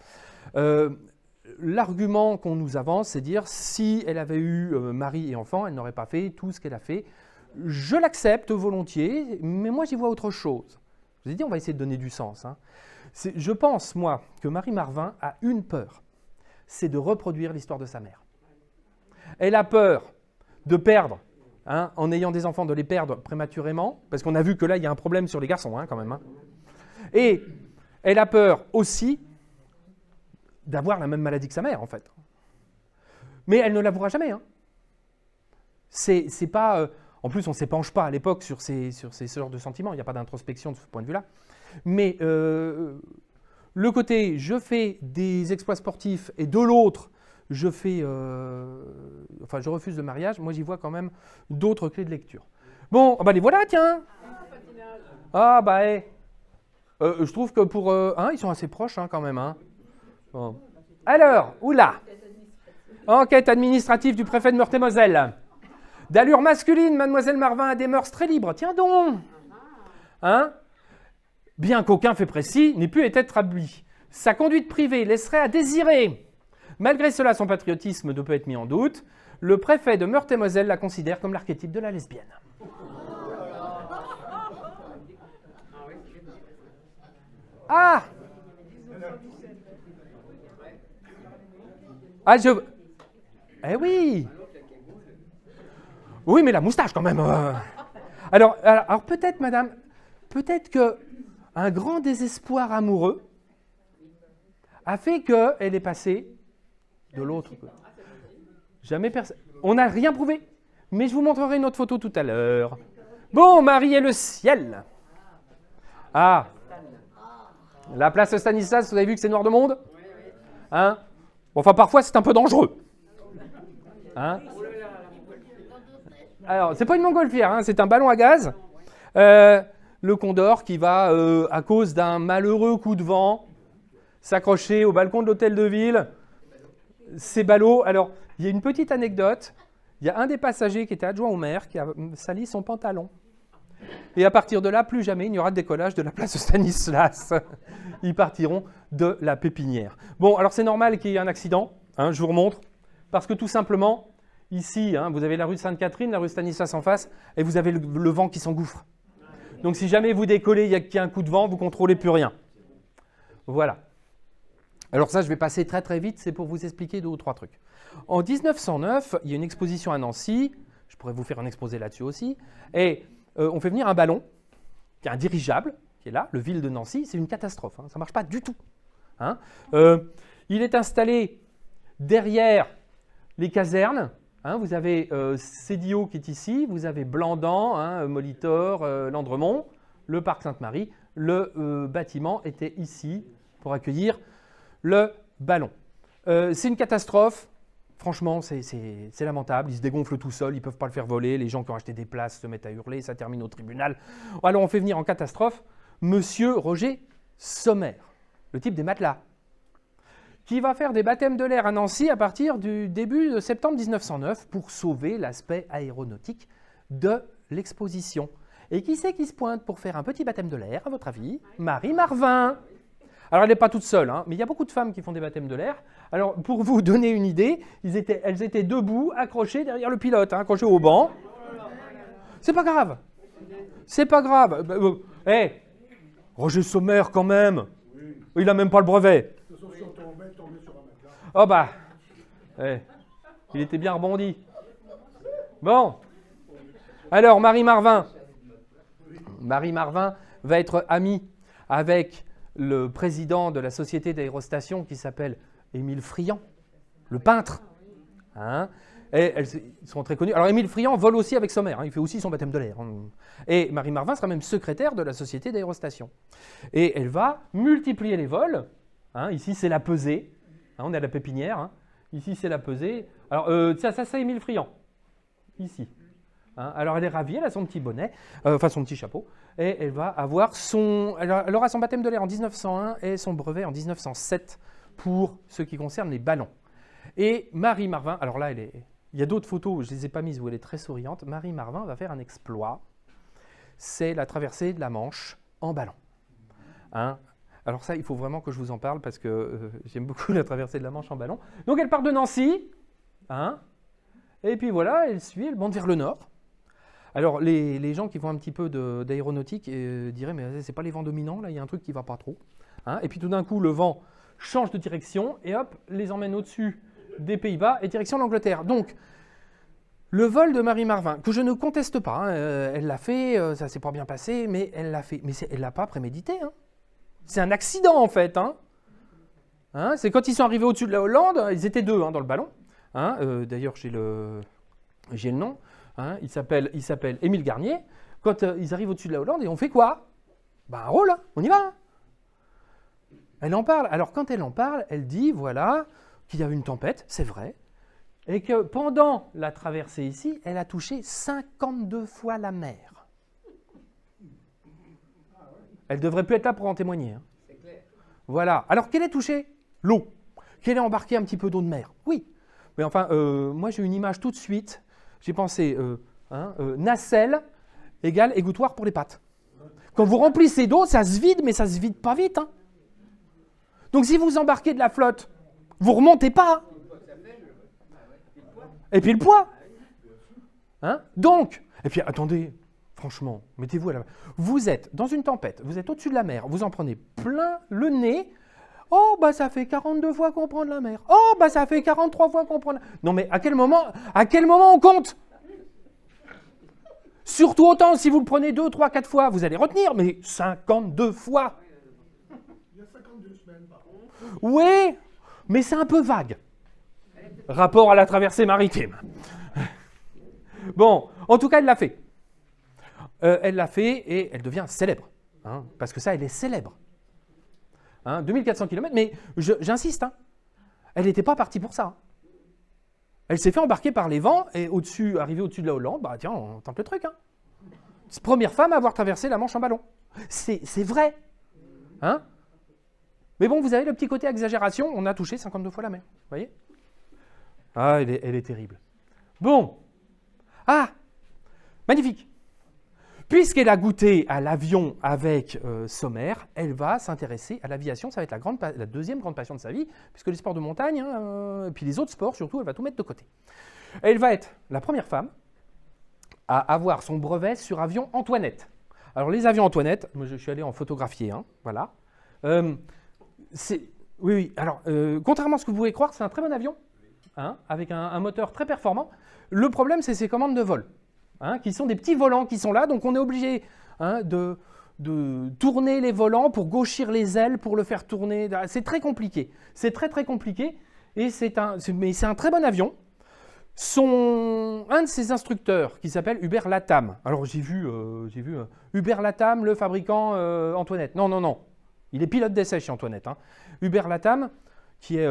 L'argument qu'on nous avance, c'est dire si elle avait eu mari et enfant, elle n'aurait pas fait tout ce qu'elle a fait. Je l'accepte volontiers, mais moi j'y vois autre chose. Je vous ai dit, on va essayer de donner du sens. Hein. Je pense, moi, que Marie Marvin a une peur, c'est de reproduire l'histoire de sa mère. Elle a peur de perdre, hein, en ayant des enfants, de les perdre prématurément, parce qu'on a vu que là, il y a un problème sur les garçons, hein, quand même. Hein. Et elle a peur aussi d'avoir la même maladie que sa mère, en fait. Mais elle ne l'avouera jamais. Hein. C'est pas... en plus, on ne s'épanche pas à l'époque sur ces sortes de sentiments. Il n'y a pas d'introspection de ce point de vue-là. Mais le côté, je fais des exploits sportifs et de l'autre, je refuse le mariage. Moi, j'y vois quand même d'autres clés de lecture. Bon, bah les voilà, tiens. Ah, bah, je trouve que pour... ils sont assez proches, hein, quand même. Hein. Bon. Alors, oula. Enquête administrative du préfet de Meurthe-et-Moselle. D'allure masculine, mademoiselle Marvin a des mœurs très libres. Tiens donc. Hein? Bien qu'aucun fait précis n'ait pu être établi. Sa conduite privée laisserait à désirer. Malgré cela, son patriotisme ne peut être mis en doute. Le préfet de Meurthe-et-Moselle la considère comme l'archétype de la lesbienne. Ah! Ah, Eh oui! Oui, mais la moustache quand même. Alors peut-être, madame, peut-être qu'un grand désespoir amoureux a fait qu'elle est passée de l'autre côté. Jamais personne. On n'a rien prouvé, mais je vous montrerai une autre photo tout à l'heure. Bon, Marie et le ciel. Ah, la place Stanislas, vous avez vu que c'est noir de monde? Hein? Bon, enfin, parfois, c'est un peu dangereux. Hein? Alors, c'est pas une montgolfière, hein, c'est un ballon à gaz. Le Condor qui va, à cause d'un malheureux coup de vent, s'accrocher au balcon de l'hôtel de ville. Ces ballots, alors, il y a une petite anecdote. Il y a un des passagers qui était adjoint au maire qui a sali son pantalon. Et à partir de là, plus jamais il n'y aura de décollage de la place Stanislas. Ils partiront de la pépinière. Bon, alors c'est normal qu'il y ait un accident, hein, je vous remontre, parce que tout simplement, ici, hein, vous avez la rue Sainte-Catherine, la rue Stanislas en face, et vous avez le vent qui s'engouffre. Donc si jamais vous décollez, qu'il y a un coup de vent, vous ne contrôlez plus rien. Voilà. Alors ça, je vais passer très très vite, c'est pour vous expliquer 2 ou 3 trucs. En 1909, il y a une exposition à Nancy, je pourrais vous faire un exposé là-dessus aussi, et on fait venir un ballon, qui est un dirigeable, qui est là, le ville de Nancy, c'est une catastrophe, hein, ça ne marche pas du tout. Hein. Il est installé derrière les casernes, hein, vous avez Cédio qui est ici, vous avez Blandan, hein, Molitor, Landremont, le parc Sainte-Marie, le bâtiment était ici pour accueillir le ballon. C'est une catastrophe. Franchement, c'est lamentable. Ils se dégonflent tout seuls, ils ne peuvent pas le faire voler. Les gens qui ont acheté des places se mettent à hurler, ça termine au tribunal. Alors on fait venir en catastrophe Monsieur Roger Sommer, le type des matelas, qui va faire des baptêmes de l'air à Nancy à partir du début de septembre 1909 pour sauver l'aspect aéronautique de l'exposition. Et qui c'est qui se pointe pour faire un petit baptême de l'air, à votre avis? Marie Marvin. Alors, elle n'est pas toute seule, hein, mais il y a beaucoup de femmes qui font des baptêmes de l'air. Alors, pour vous donner une idée, elles étaient debout, accrochées derrière le pilote, hein, accrochées au banc. C'est pas grave. C'est pas grave. Roger Sommer, quand même. Il n'a même pas le brevet. De toute façon, si on tombait sur un matelas. Oh bah. Il était bien rebondi. Bon. Alors, Marie Marvin. Marie Marvin va être amie avec le président de la société d'aérostation qui s'appelle Émile Friand, le peintre. Hein, et elles sont très connues. Alors Émile Friand vole aussi avec Sommer, hein, il fait aussi son baptême de l'air. Et Marie Marvin sera même secrétaire de la société d'aérostation. Et elle va multiplier les vols. Hein, ici c'est la pesée, hein, on est à la pépinière. Hein, ici c'est la pesée. Alors ça c'est Émile Friand, ici. Hein, alors elle est ravie, elle a son petit bonnet, son petit chapeau, et elle va avoir elle aura son baptême de l'air en 1901 et son brevet en 1907 pour ce qui concerne les ballons. Et Marie Marvin, alors là elle est il y a d'autres photos, je ne les ai pas mises où elle est très souriante. Marie Marvin va faire un exploit. C'est la traversée de la Manche en ballon. Hein? Alors ça, il faut vraiment que je vous en parle parce que j'aime beaucoup la traversée de la Manche en ballon. Donc elle part de Nancy, hein? Et puis voilà, elle monte vers le nord. Alors les gens qui font un petit peu d'aéronautique diraient mais c'est pas les vents dominants, là il y a un truc qui va pas trop. Hein? Et puis tout d'un coup le vent change de direction et hop, les emmène au-dessus des Pays-Bas et direction l'Angleterre. Donc le vol de Marie Marvin, que je ne conteste pas, hein, elle l'a fait, ça s'est pas bien passé, mais elle l'a fait. Mais elle l'a pas prémédité. Hein. C'est un accident en fait. Hein. Hein, c'est quand ils sont arrivés au-dessus de la Hollande, ils étaient deux dans le ballon. Hein, d'ailleurs, j'ai le nom. Hein, il s'appelle Émile Garnier. Quand ils arrivent au-dessus de la Hollande, et on fait quoi? Ben, un rôle, hein, on y va. Hein. Elle en parle. Alors, quand elle en parle, elle dit, voilà, qu'il y a eu une tempête, c'est vrai, et que pendant la traversée ici, elle a touché 52 fois la mer. Elle ne devrait plus être là pour en témoigner. Hein. C'est clair. Voilà. Alors, qu'elle est touchée? L'eau. Qu'elle ait embarqué un petit peu d'eau de mer? Oui. Mais enfin, moi, j'ai une image tout de suite. J'ai pensé, nacelle égale égouttoir pour les pattes. Quand vous remplissez d'eau, ça se vide, mais ça se vide pas vite. Hein. Donc, si vous embarquez de la flotte, vous remontez pas. Et puis le poids. Hein? Donc, et puis attendez, franchement, mettez-vous à la... Vous êtes dans une tempête, vous êtes au-dessus de la mer, vous en prenez plein le nez. Oh, bah ça fait 42 fois qu'on prend de la mer. Oh, bah ça fait 43 fois qu'on prend de la... Non mais à quel moment on compte? Surtout autant, si vous le prenez 2, 3, 4 fois, vous allez retenir, mais 52 fois. Il y a 52 semaines par contre. Oui, mais c'est un peu vague. Rapport à la traversée maritime. Bon, en tout cas, elle l'a fait. Elle l'a fait et elle devient célèbre. Hein, parce que ça, elle est célèbre. Hein, 2400 km, mais j'insiste, hein, elle n'était pas partie pour ça. Hein. Elle s'est fait embarquer par les vents et arrivée au-dessus de la Hollande, bah tiens, on tente le truc. Hein. C'est la première femme à avoir traversé la Manche en ballon. C'est vrai. Hein. Mais bon, vous avez le petit côté exagération, on a touché 52 fois la mer. Vous voyez? Ah, elle est terrible. Bon. Ah, magnifique. Puisqu'elle a goûté à l'avion avec Sommer, elle va s'intéresser à l'aviation. Ça va être la deuxième grande passion de sa vie, puisque les sports de montagne, et puis les autres sports surtout, elle va tout mettre de côté. Elle va être la première femme à avoir son brevet sur avion Antoinette. Alors les avions Antoinette, moi je suis allé en photographier, hein, voilà. Oui. Alors, contrairement à ce que vous pouvez croire, c'est un très bon avion, hein, avec un moteur très performant. Le problème, c'est ses commandes de vol. Hein, qui sont des petits volants qui sont là, donc on est obligé de tourner les volants pour gauchir les ailes, pour le faire tourner. C'est très compliqué. C'est très très compliqué, mais c'est un très bon avion. Un de ses instructeurs, qui s'appelle Hubert Latham. Alors j'ai vu Hubert Latham, le fabricant Antoinette. Non. Il est pilote d'essai chez Antoinette. Hein. Hubert Latham, qui est...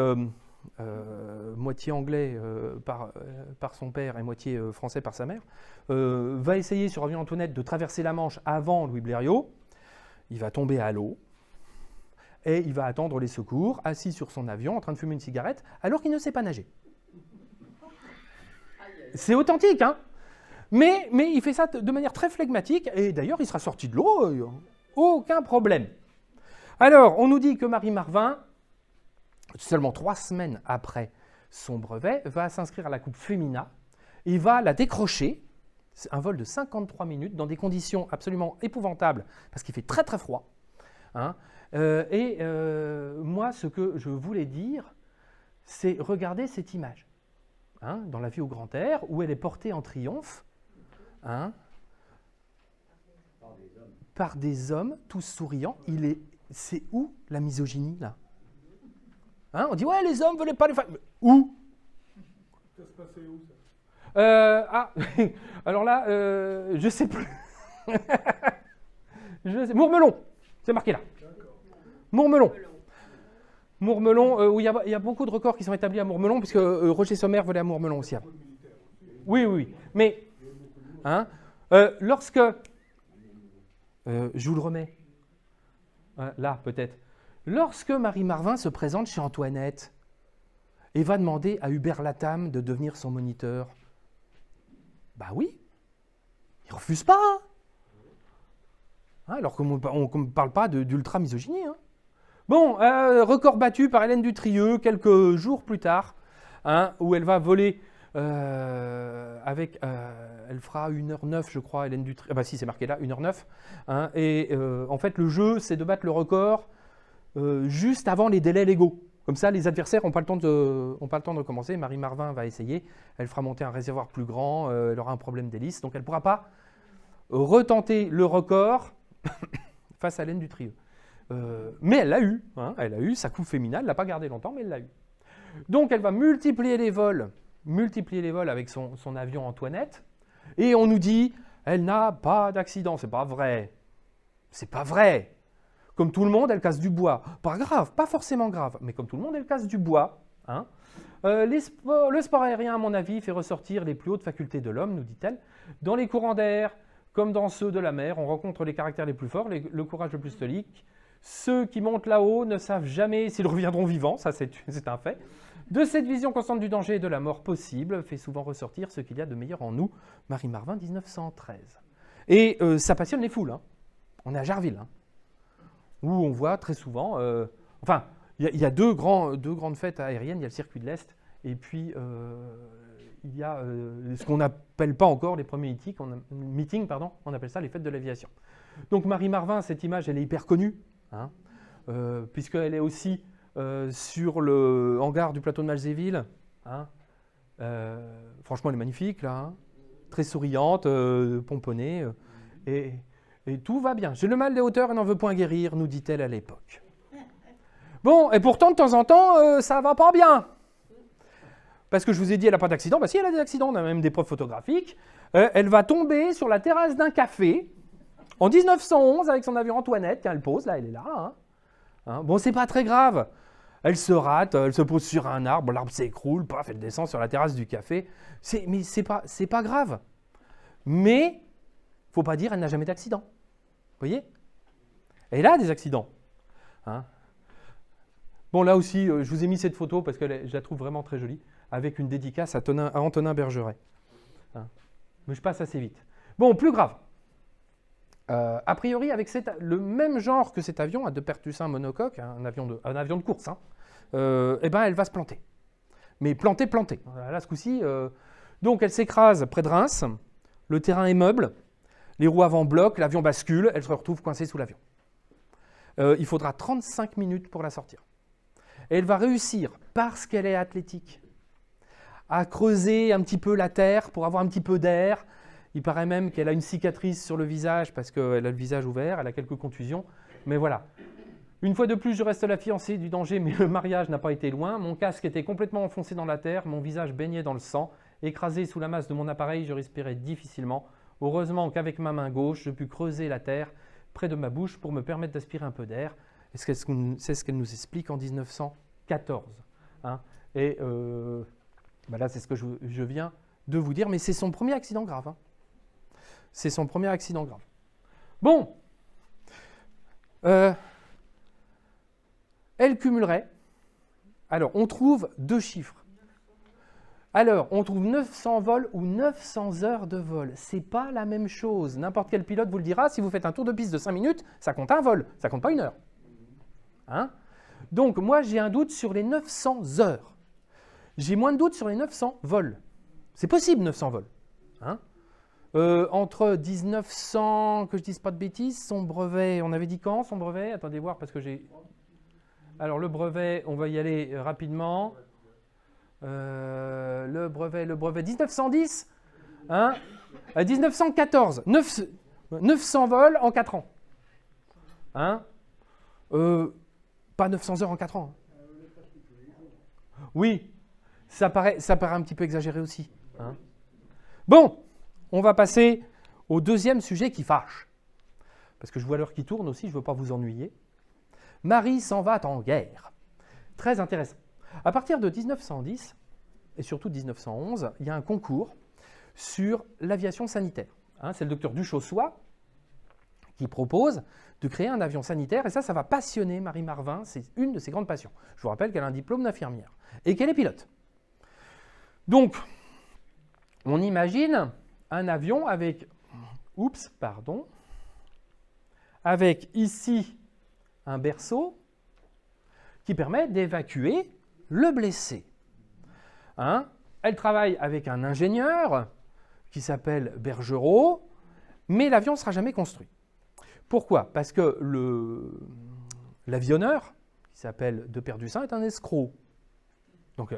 moitié anglais par son père et moitié français par sa mère, va essayer sur avion Antoinette de traverser la Manche avant Louis Blériot. Il va tomber à l'eau et il va attendre les secours, assis sur son avion, en train de fumer une cigarette, alors qu'il ne sait pas nager. C'est authentique, hein, mais il fait ça de manière très flegmatique, et d'ailleurs, il sera sorti de l'eau, aucun problème. Alors, on nous dit que Marie Marvin, seulement 3 semaines après son brevet, va s'inscrire à la Coupe Femina et va la décrocher. C'est un vol de 53 minutes dans des conditions absolument épouvantables parce qu'il fait très très froid. Hein. Moi, ce que je voulais dire, c'est regarder cette image hein, dans La vie au grand air où elle est portée en triomphe hein, par des hommes tous souriants. C'est où la misogynie là? Hein, on dit, ouais, les hommes ne veulent pas les femmes. Où? Ça se passait où, ça? Alors là, je ne sais plus. Mourmelon, c'est marqué là. Mourmelon. Mourmelon, où il y a beaucoup de records qui sont établis à Mourmelon, puisque Roger Sommer volait à Mourmelon aussi. Oui. Mais, hein, lorsque... je vous le remets. Là, peut-être. Lorsque Marie Marvin se présente chez Antoinette, et va demander à Hubert Latham de devenir son moniteur. Bah oui, il refuse pas. Hein, alors qu'on ne parle pas d'ultra-misogynie. Hein. Bon, record battu par Hélène Dutrieux quelques jours plus tard, hein, où elle va voler elle fera 1h09, je crois, Hélène Dutrieux. Ah bah si, c'est marqué là, 1h09. Hein, et en fait, le jeu, c'est de battre le record juste avant les délais légaux. Comme ça, les adversaires n'ont pas le temps de commencer. Marie Marvin va essayer. Elle fera monter un réservoir plus grand. Elle aura un problème d'hélice. Donc, elle ne pourra pas retenter le record face à Hélène Dutrieux. Mais elle l'a eu. Hein, elle a eu sa coupe féminine. Elle ne l'a pas gardé longtemps, mais elle l'a eu. Donc, elle va multiplier les vols avec son avion Antoinette. Et on nous dit, elle n'a pas d'accident. C'est pas vrai. C'est pas vrai. Comme tout le monde, elle casse du bois. Pas grave, pas forcément grave, mais comme tout le monde, elle casse du bois. Hein. Le sport aérien, à mon avis, fait ressortir les plus hautes facultés de l'homme, nous dit-elle. Dans les courants d'air, comme dans ceux de la mer, on rencontre les caractères les plus forts, le courage le plus stoïque. Ceux qui montent là-haut ne savent jamais s'ils reviendront vivants, ça c'est un fait. De cette vision constante du danger et de la mort possible, fait souvent ressortir ce qu'il y a de meilleur en nous. Marie Marvin, 1913. Et ça passionne les foules. Hein. On est à Jarville. Hein. Où on voit très souvent, il y a deux grandes fêtes aériennes, il y a le circuit de l'Est, et puis il y a ce qu'on n'appelle pas encore les premiers meetings, on appelle ça les fêtes de l'aviation. Donc Marie Marvin, cette image, elle est hyper connue, hein, puisqu'elle est aussi sur le hangar du plateau de Malzéville. Hein, franchement, elle est magnifique, là, hein, très souriante, pomponnée, et tout va bien. J'ai le mal des hauteurs et n'en veux point guérir, nous dit-elle à l'époque. Bon, et pourtant, de temps en temps, ça va pas bien. Parce que je vous ai dit, elle n'a pas d'accident. Bah si, elle a des accidents, on a même des preuves photographiques. Elle va tomber sur la terrasse d'un café en 1911 avec son avion Antoinette. Tiens, elle pose, là, elle est là. Hein. Bon, c'est pas très grave. Elle se rate, elle se pose sur un arbre, l'arbre s'écroule, paf, elle descend sur la terrasse du café. Mais c'est pas grave. Mais, faut pas dire, elle n'a jamais d'accident. Vous voyez? Elle a des accidents. Hein. Bon, là aussi, je vous ai mis cette photo parce que je la trouve vraiment très jolie, avec une dédicace à Antonin Bergeret. Hein. Mais je passe assez vite. Bon, plus grave. A priori, avec le même genre que cet avion, à deux pertussins monocoques, un avion de course, hein, elle va se planter. Mais planter. Là, ce coup-ci, donc elle s'écrase près de Reims, le terrain est meuble, les roues avant bloquent, l'avion bascule, elle se retrouve coincée sous l'avion. Il faudra 35 minutes pour la sortir. Et elle va réussir, parce qu'elle est athlétique, à creuser un petit peu la terre pour avoir un petit peu d'air. Il paraît même qu'elle a une cicatrice sur le visage parce qu'elle a le visage ouvert, elle a quelques contusions. Mais voilà. Une fois de plus, je reste la fiancée du danger, mais le mariage n'a pas été loin. Mon casque était complètement enfoncé dans la terre, mon visage baignait dans le sang. Écrasé sous la masse de mon appareil, je respirais difficilement. Heureusement qu'avec ma main gauche, je pus creuser la terre près de ma bouche pour me permettre d'aspirer un peu d'air. C'est ce qu'elle nous explique en 1914. Hein. Et là, c'est ce que je viens de vous dire, mais c'est son premier accident grave. Hein. C'est son premier accident grave. Bon. Elle cumulerait. Alors, on trouve deux chiffres. Alors, on trouve 900 vols ou 900 heures de vol. C'est pas la même chose. N'importe quel pilote vous le dira, si vous faites un tour de piste de 5 minutes, ça compte un vol, ça compte pas une heure. Hein? Donc, moi, j'ai un doute sur les 900 heures. J'ai moins de doute sur les 900 vols. C'est possible, 900 vols. Hein? Entre 1900, que je dise pas de bêtises, son brevet, on avait dit quand son brevet? Attendez voir parce que j'ai... Alors, le brevet, on va y aller rapidement. Le brevet, 1910, hein, 1914, 900 vols en 4 ans. Hein, pas 900 heures en 4 ans. Oui, ça paraît un petit peu exagéré aussi. Hein. Bon, on va passer au deuxième sujet qui fâche. Parce que je vois l'heure qui tourne aussi, je ne veux pas vous ennuyer. Marie s'en va en guerre. Très intéressant. À partir de 1910, et surtout 1911, il y a un concours sur l'aviation sanitaire. Hein, c'est le docteur Duchossois qui propose de créer un avion sanitaire, et ça va passionner Marie Marvin, c'est une de ses grandes passions. Je vous rappelle qu'elle a un diplôme d'infirmière, et qu'elle est pilote. Donc, on imagine un avion avec, avec ici un berceau qui permet d'évacuer le blessé. Hein? Elle travaille avec un ingénieur qui s'appelle Bergerot, mais l'avion ne sera jamais construit. Pourquoi? Parce que l'avionneur, qui s'appelle Deperdussin, est un escroc. Donc,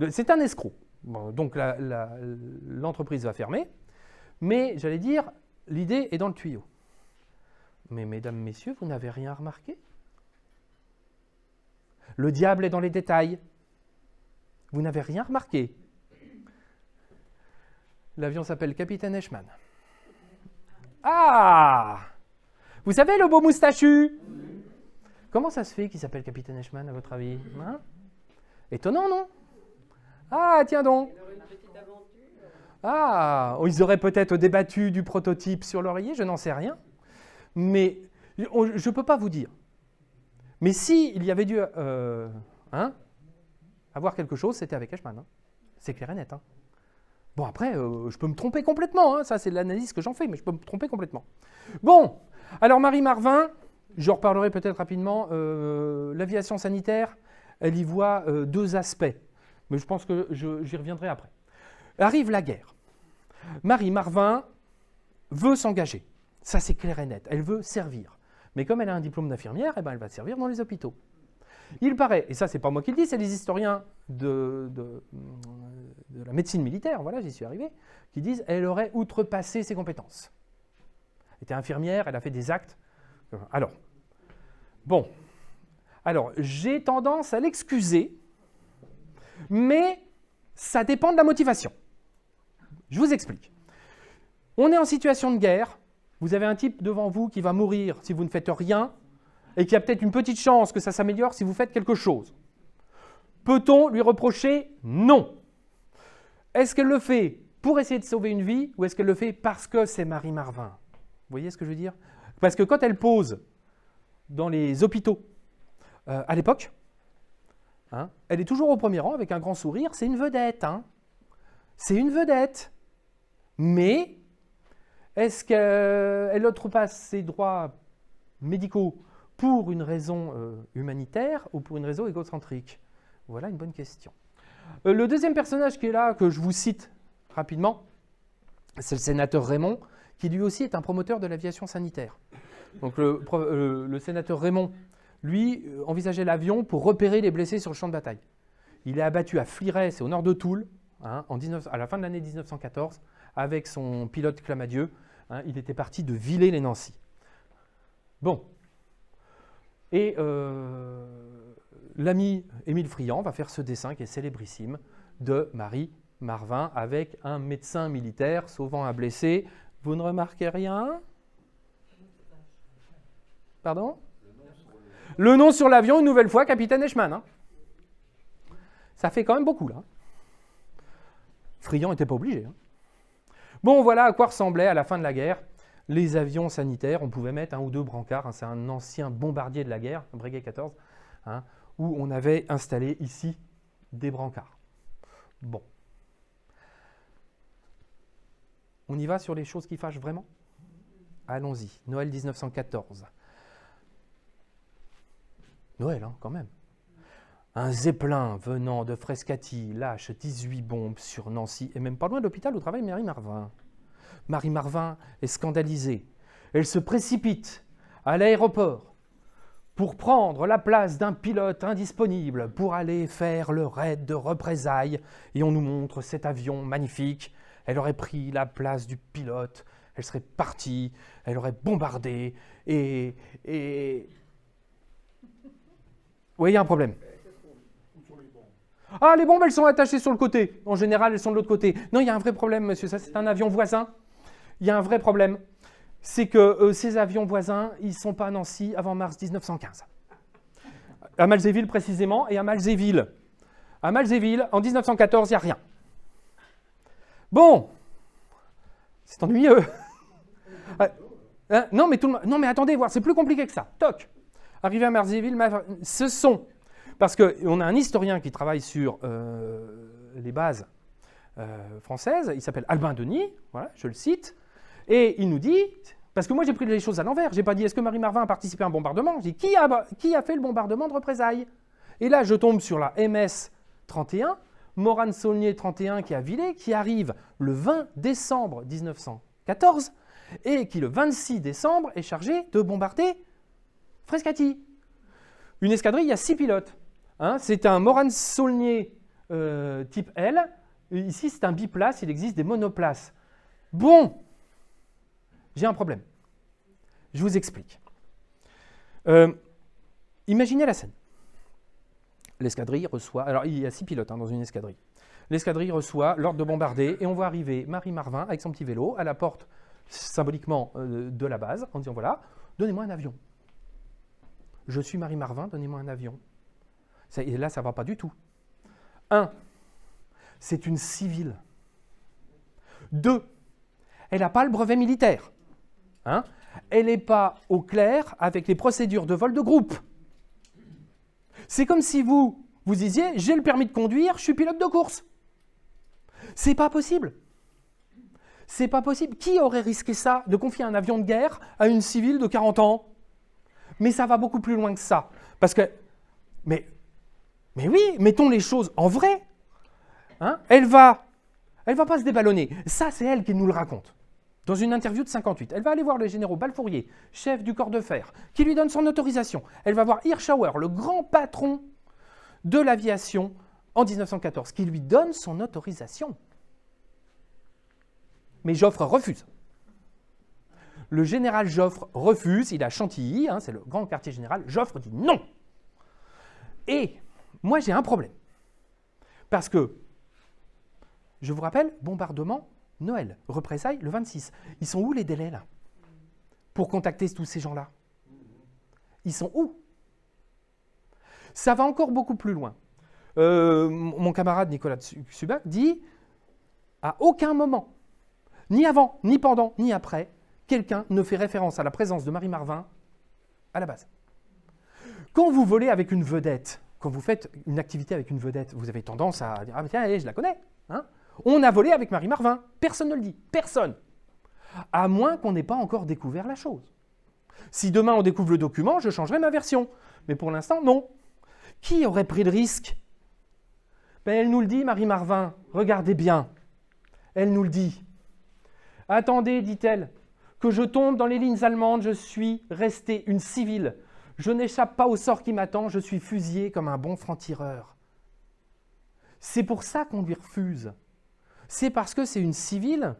c'est un escroc. Bon, donc l'entreprise va fermer, mais j'allais dire, l'idée est dans le tuyau. Mais mesdames, messieurs, vous n'avez rien remarqué? Le diable est dans les détails. Vous n'avez rien remarqué. L'avion s'appelle Capitaine Eichmann. Ah! Vous savez, le beau moustachu? Comment ça se fait qu'il s'appelle Capitaine Eichmann, à votre avis? Hein? Étonnant, non? Ah, tiens donc! Ah, ils auraient peut-être débattu du prototype sur l'oreiller, je n'en sais rien. Mais je ne peux pas vous dire. Mais si il y avait dû avoir quelque chose, c'était avec Eichmann. Hein. C'est clair et net. Hein. Bon, après, je peux me tromper complètement. Hein. Ça, c'est l'analyse que j'en fais, mais je peux me tromper complètement. Bon, alors Marie Marvin, je reparlerai peut-être rapidement. L'aviation sanitaire, elle y voit deux aspects. Mais je pense que j'y reviendrai après. Arrive la guerre. Marie Marvin veut s'engager. Ça, c'est clair et net. Elle veut servir. Mais comme elle a un diplôme d'infirmière, eh ben, elle va servir dans les hôpitaux. Il paraît, et ça, c'est pas moi qui le dis, c'est les historiens de la médecine militaire, voilà, j'y suis arrivé, qui disent qu'elle aurait outrepassé ses compétences. Elle était infirmière, elle a fait des actes. Alors, j'ai tendance à l'excuser, mais ça dépend de la motivation. Je vous explique. On est en situation de guerre. Vous avez un type devant vous qui va mourir si vous ne faites rien et qui a peut-être une petite chance que ça s'améliore si vous faites quelque chose. Peut-on lui reprocher? Non. Est-ce qu'elle le fait pour essayer de sauver une vie ou est-ce qu'elle le fait parce que c'est Marie Marvin? Vous voyez ce que je veux dire? Parce que quand elle pose dans les hôpitaux à l'époque, hein, elle est toujours au premier rang avec un grand sourire. C'est une vedette. Hein. C'est une vedette. Mais est-ce qu'elle outrepasse ses droits médicaux pour une raison humanitaire ou pour une raison égocentrique? Voilà une bonne question. Le deuxième personnage qui est là, que je vous cite rapidement, c'est le sénateur Raymond, qui lui aussi est un promoteur de l'aviation sanitaire. Donc le sénateur Raymond, lui, envisageait l'avion pour repérer les blessés sur le champ de bataille. Il est abattu à Flirey, c'est au nord de Toul, hein, à la fin de l'année 1914, avec son pilote Clamadieu. Hein, il était parti de Villers-les-Nancy. Bon. Et l'ami Émile Friand va faire ce dessin qui est célébrissime de Marie Marvin avec un médecin militaire sauvant un blessé. Vous ne remarquez rien? Pardon? Le nom sur l'avion, une nouvelle fois, Capitaine Eichmann. Hein. Ça fait quand même beaucoup, là. Friand n'était pas obligé. Hein. Bon, voilà à quoi ressemblaient à la fin de la guerre les avions sanitaires. On pouvait mettre un ou deux brancards. Hein, c'est un ancien bombardier de la guerre, un Breguet 14, hein, où on avait installé ici des brancards. Bon. On y va sur les choses qui fâchent vraiment? Allons-y. Noël 1914. Noël, hein, quand même. Un zeppelin venant de Frascati lâche 18 bombes sur Nancy et même pas loin de l'hôpital où travaille Marie Marvin. Marie Marvin est scandalisée. Elle se précipite à l'aéroport pour prendre la place d'un pilote indisponible pour aller faire le raid de représailles. Et on nous montre cet avion magnifique. Elle aurait pris la place du pilote. Elle serait partie. Elle aurait bombardé. Et... Oui, il y a un problème. Ah, les bombes, elles sont attachées sur le côté. En général, elles sont de l'autre côté. Non, il y a un vrai problème, monsieur. Ça, c'est un avion voisin. Il y a un vrai problème. C'est que ces avions voisins, ils ne sont pas à Nancy avant mars 1915. À Malzéville, précisément, et à Malzéville. À Malzéville, en 1914, il n'y a rien. Bon, c'est ennuyeux. Hein, non, mais non, mais attendez, voir, c'est plus compliqué que ça. Toc. Arrivé à Merzéville, ce sont... Parce qu'on a un historien qui travaille sur les bases françaises, il s'appelle Albin Denis, voilà, je le cite, et il nous dit... Parce que moi, j'ai pris les choses à l'envers. Je n'ai pas dit, est-ce que Marie Marvin a participé à un bombardement? J'ai dit, qui a fait le bombardement de représailles? Et là, je tombe sur la MS 31, Morane Saulnier 31 qui est à Villers, qui arrive le 20 décembre 1914 et qui, le 26 décembre, est chargée de bombarder Frascati. Une escadrille, il y a 6 pilotes. Hein, c'est un Morane Saulnier type L. Ici, c'est un biplace, il existe des monoplaces. Bon, j'ai un problème. Je vous explique. Imaginez la scène. L'escadrille reçoit... Alors, il y a 6 pilotes dans une escadrille. L'escadrille reçoit l'ordre de bombarder et on voit arriver Marie Marvin avec son petit vélo à la porte, symboliquement, de la base, en disant, voilà, donnez-moi un avion. Je suis Marie Marvin, donnez-moi un avion. Et là, ça ne va pas du tout. 1. C'est une civile. 2. Elle n'a pas le brevet militaire. Hein, elle n'est pas au clair avec les procédures de vol de groupe. C'est comme si vous disiez, j'ai le permis de conduire, je suis pilote de course. C'est pas possible. C'est pas possible. Qui aurait risqué ça, de confier un avion de guerre à une civile de 40 ans? Mais ça va beaucoup plus loin que ça. Parce que, mais oui, mettons les choses en vrai. Hein, elle va pas se déballonner. Ça, c'est elle qui nous le raconte. Dans une interview de 58, elle va aller voir le général Balfourier, chef du corps de fer, qui lui donne son autorisation. Elle va voir Hirschauer, le grand patron de l'aviation en 1914, qui lui donne son autorisation. Mais Joffre refuse. Le général Joffre refuse, il est à Chantilly, c'est le grand quartier général. Joffre dit non. Et moi, j'ai un problème. Parce que, je vous rappelle, bombardement, Noël, représailles le 26. Ils sont où les délais là? Pour contacter tous ces gens-là? Ils sont où? Ça va encore beaucoup plus loin. Mon camarade Nicolas Subac dit, à aucun moment, ni avant, ni pendant, ni après, quelqu'un ne fait référence à la présence de Marie Marvin à la base. Quand vous volez avec une vedette, quand vous faites une activité avec une vedette, vous avez tendance à dire, ah tiens, allez, je la connais. Hein, on a volé avec Marie Marvin. Personne ne le dit. Personne. À moins qu'on n'ait pas encore découvert la chose. Si demain on découvre le document, je changerai ma version. Mais pour l'instant, non. Qui aurait pris le risque? Elle nous le dit, Marie Marvin. Regardez bien. Elle nous le dit. Attendez, dit-elle, que je tombe dans les lignes allemandes, je suis restée une civile. Je n'échappe pas au sort qui m'attend, je suis fusillée comme un bon franc-tireur. C'est pour ça qu'on lui refuse. C'est parce que c'est une civile.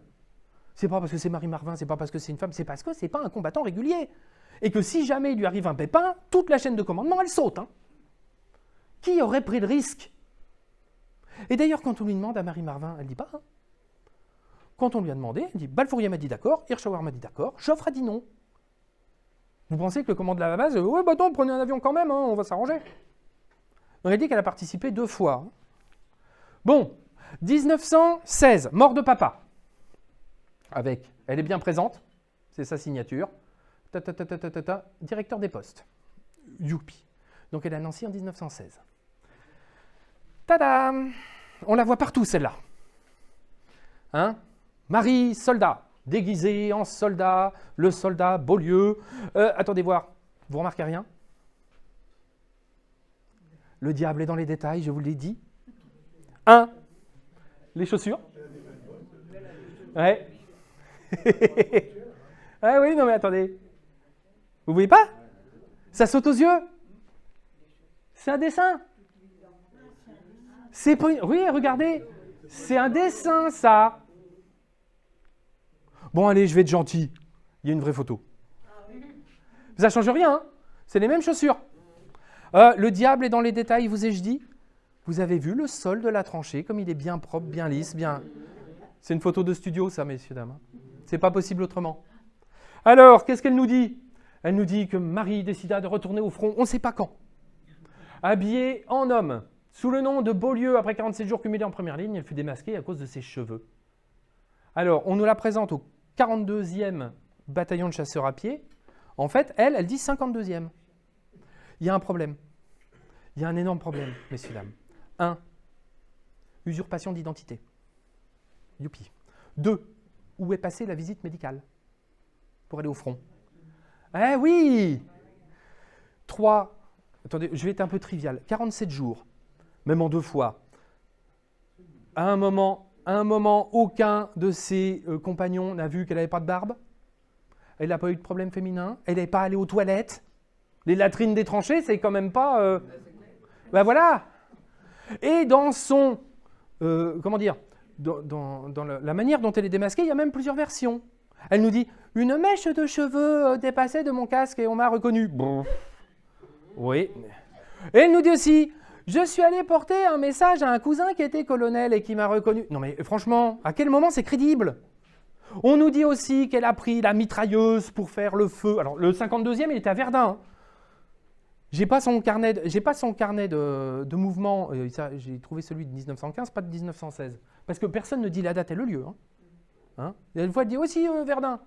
C'est pas parce que c'est Marie Marvin, c'est pas parce que c'est une femme, c'est parce que c'est pas un combattant régulier. Et que si jamais il lui arrive un pépin, toute la chaîne de commandement, elle saute. Qui aurait pris le risque? Et d'ailleurs, quand on lui demande à Marie Marvin, elle dit pas. Quand on lui a demandé, elle dit Balfourier m'a dit d'accord, Hirschauer m'a dit d'accord, Joffre a dit non. Vous pensez que le commandant de la base, ouais, bah non, prenez un avion quand même, on va s'arranger. Donc elle dit qu'elle a participé 2 fois. Bon, 1916, mort de papa. Avec, elle est bien présente, c'est sa signature. Directeur des postes. Youpi. Donc elle est à Nancy en 1916. Tadam! On la voit partout, celle-là. Hein? Marie, soldat, déguisée en soldat, le soldat Beaulieu. Attendez voir, vous remarquez rien? Le diable est dans les détails, je vous l'ai dit. 1. Les chaussures. Ouais. Ah oui, non mais attendez. Vous voyez pas? Ça saute aux yeux. C'est un dessin. C'est pas... Oui, regardez. C'est un dessin, ça. Bon, allez, je vais être gentil. Il y a une vraie photo. Ça ne change rien. C'est les mêmes chaussures. Le diable est dans les détails, vous ai-je dit? Vous avez vu le sol de la tranchée, comme il est bien propre, bien lisse, bien... C'est une photo de studio, ça, messieurs, dames. C'est pas possible autrement. Alors, qu'est-ce qu'elle nous dit? Elle nous dit que Marie décida de retourner au front, on ne sait pas quand. Habillée en homme, sous le nom de Beaulieu, après 47 jours cumulés en première ligne, elle fut démasquée à cause de ses cheveux. Alors, on nous la présente au 42e bataillon de chasseurs à pied. En fait, elle dit 52e. Il y a un problème. Il y a un énorme problème, messieurs, dames. 1. Usurpation d'identité. Youpi. 2. Où est passée la visite médicale pour aller au front? Eh oui! 3. Attendez, je vais être un peu trivial. 47 jours, même en 2 fois. À un moment, aucun de ses compagnons n'a vu qu'elle n'avait pas de barbe. Elle n'a pas eu de problème féminin. Elle n'est pas allée aux toilettes. Les latrines des tranchées, c'est quand même pas... Ben voilà. Et dans son... comment dire, dans la manière dont elle est démasquée, il y a même plusieurs versions. Elle nous dit « Une mèche de cheveux dépassait de mon casque et on m'a reconnu. » Bon. Oui. Et elle nous dit aussi « Je suis allé porter un message à un cousin qui était colonel et qui m'a reconnu. » Non mais franchement, à quel moment c'est crédible? On nous dit aussi qu'elle a pris la mitrailleuse pour faire le feu. Alors le 52e, il était à Verdun. Hein. J'ai pas son carnet de mouvement. J'ai trouvé celui de 1915, pas de 1916. Parce que personne ne dit la date et le lieu. Hein. Et une fois, elle dit aussi Verdun.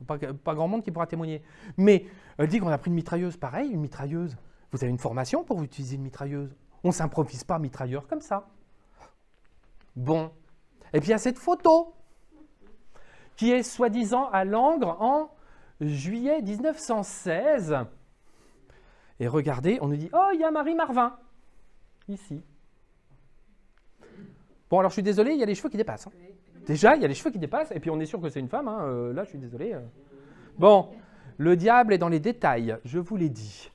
Pas grand monde qui pourra témoigner. Mais elle dit qu'on a pris une mitrailleuse. Pareil, une mitrailleuse. Vous avez une formation pour utiliser une mitrailleuse. On ne s'improvise pas mitrailleur comme ça. Bon. Et puis il y a cette photo qui est soi-disant à Langres en juillet 1916. Et regardez, on nous dit « Oh, il y a Marie Marvin !» Ici. Bon, alors je suis désolé, il y a les cheveux qui dépassent. Hein. Déjà, il y a les cheveux qui dépassent, et puis on est sûr que c'est une femme. Hein. Là, je suis désolé. Bon, le diable est dans les détails, je vous l'ai dit.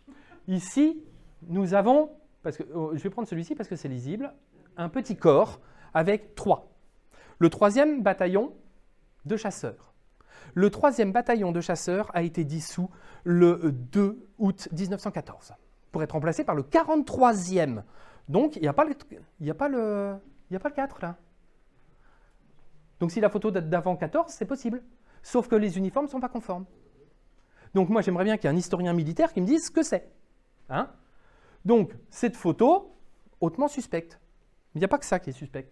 Ici, nous avons, parce que je vais prendre celui-ci parce que c'est lisible, un petit corps avec 3. Le 3e bataillon de chasseurs. Le 3e bataillon de chasseurs a été dissous le 2 août 1914 pour être remplacé par le 43e. Donc, il n'y a pas le 4 là. Donc, si la photo date d'avant 14, c'est possible. Sauf que les uniformes ne sont pas conformes. Donc, moi, j'aimerais bien qu'il y ait un historien militaire qui me dise ce que c'est. Hein? Donc, cette photo, hautement suspecte. Il n'y a pas que ça qui est suspect.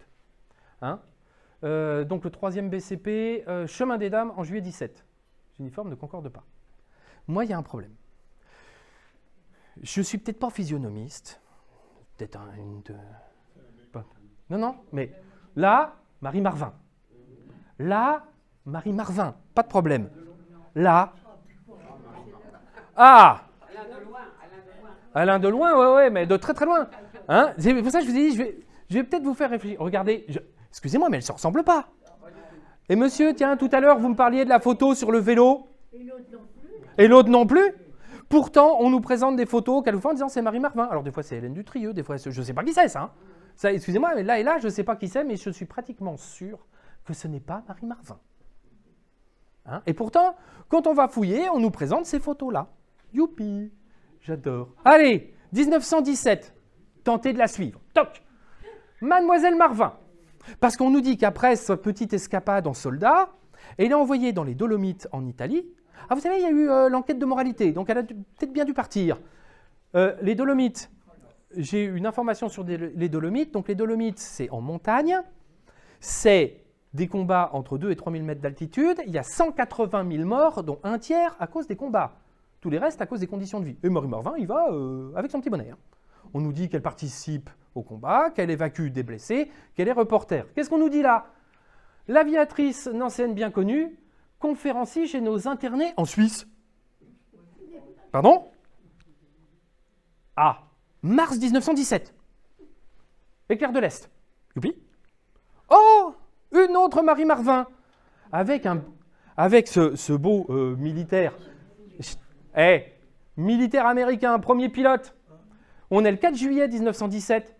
Hein? Donc le 3e BCP, Chemin des Dames en juillet 17. L'uniforme ne concorde pas. Moi, il y a un problème. Je ne suis peut-être pas physionomiste. Peut-être Non, mais là, Marie Marvin. Là, Marie Marvin. Pas de problème. Là. Ah! Alain de loin, ouais, mais de très très loin. Hein? C'est pour ça que je vous ai dit, je vais peut-être vous faire réfléchir. Regardez, excusez-moi, mais elle ne se ressemble pas. Et monsieur, tiens, tout à l'heure, vous me parliez de la photo sur le vélo. Et l'autre non plus. Pourtant, on nous présente des photos quelquefois en disant c'est Marie Marvin. Alors des fois, c'est Hélène Dutrieux, des fois, je ne sais pas qui c'est ça. Hein. Ça, excusez-moi, mais là et là, je ne sais pas qui c'est, mais je suis pratiquement sûr que ce n'est pas Marie Marvin. Hein? Et pourtant, quand on va fouiller, on nous présente ces photos-là. Youpi, j'adore. Allez, 1917, tentez de la suivre. Toc. Mademoiselle Marvin. Parce qu'on nous dit qu'après sa petite escapade en soldat, elle est envoyée dans les Dolomites en Italie. Ah, vous savez, il y a eu l'enquête de moralité, donc elle a peut-être bien dû partir. Les Dolomites, j'ai une information sur les Dolomites. Donc les Dolomites, c'est en montagne. C'est des combats entre 2 et 3 000 mètres d'altitude. Il y a 180 000 morts, dont un tiers à cause des combats. Tous les restes à cause des conditions de vie. Et Marie Marvin, il va avec son petit bonnet. Hein. On nous dit qu'elle participe au combat, qu'elle évacue des blessés, qu'elle est reporter. Qu'est-ce qu'on nous dit là? L'aviatrice nancéenne bien connue conférencie chez nos internés en Suisse. Pardon? Ah, mars 1917. Éclair de l'Est. Youpi. Oh, une autre Marie Marvin avec ce beau militaire. Militaire américain, premier pilote. On est le 4 juillet 1917.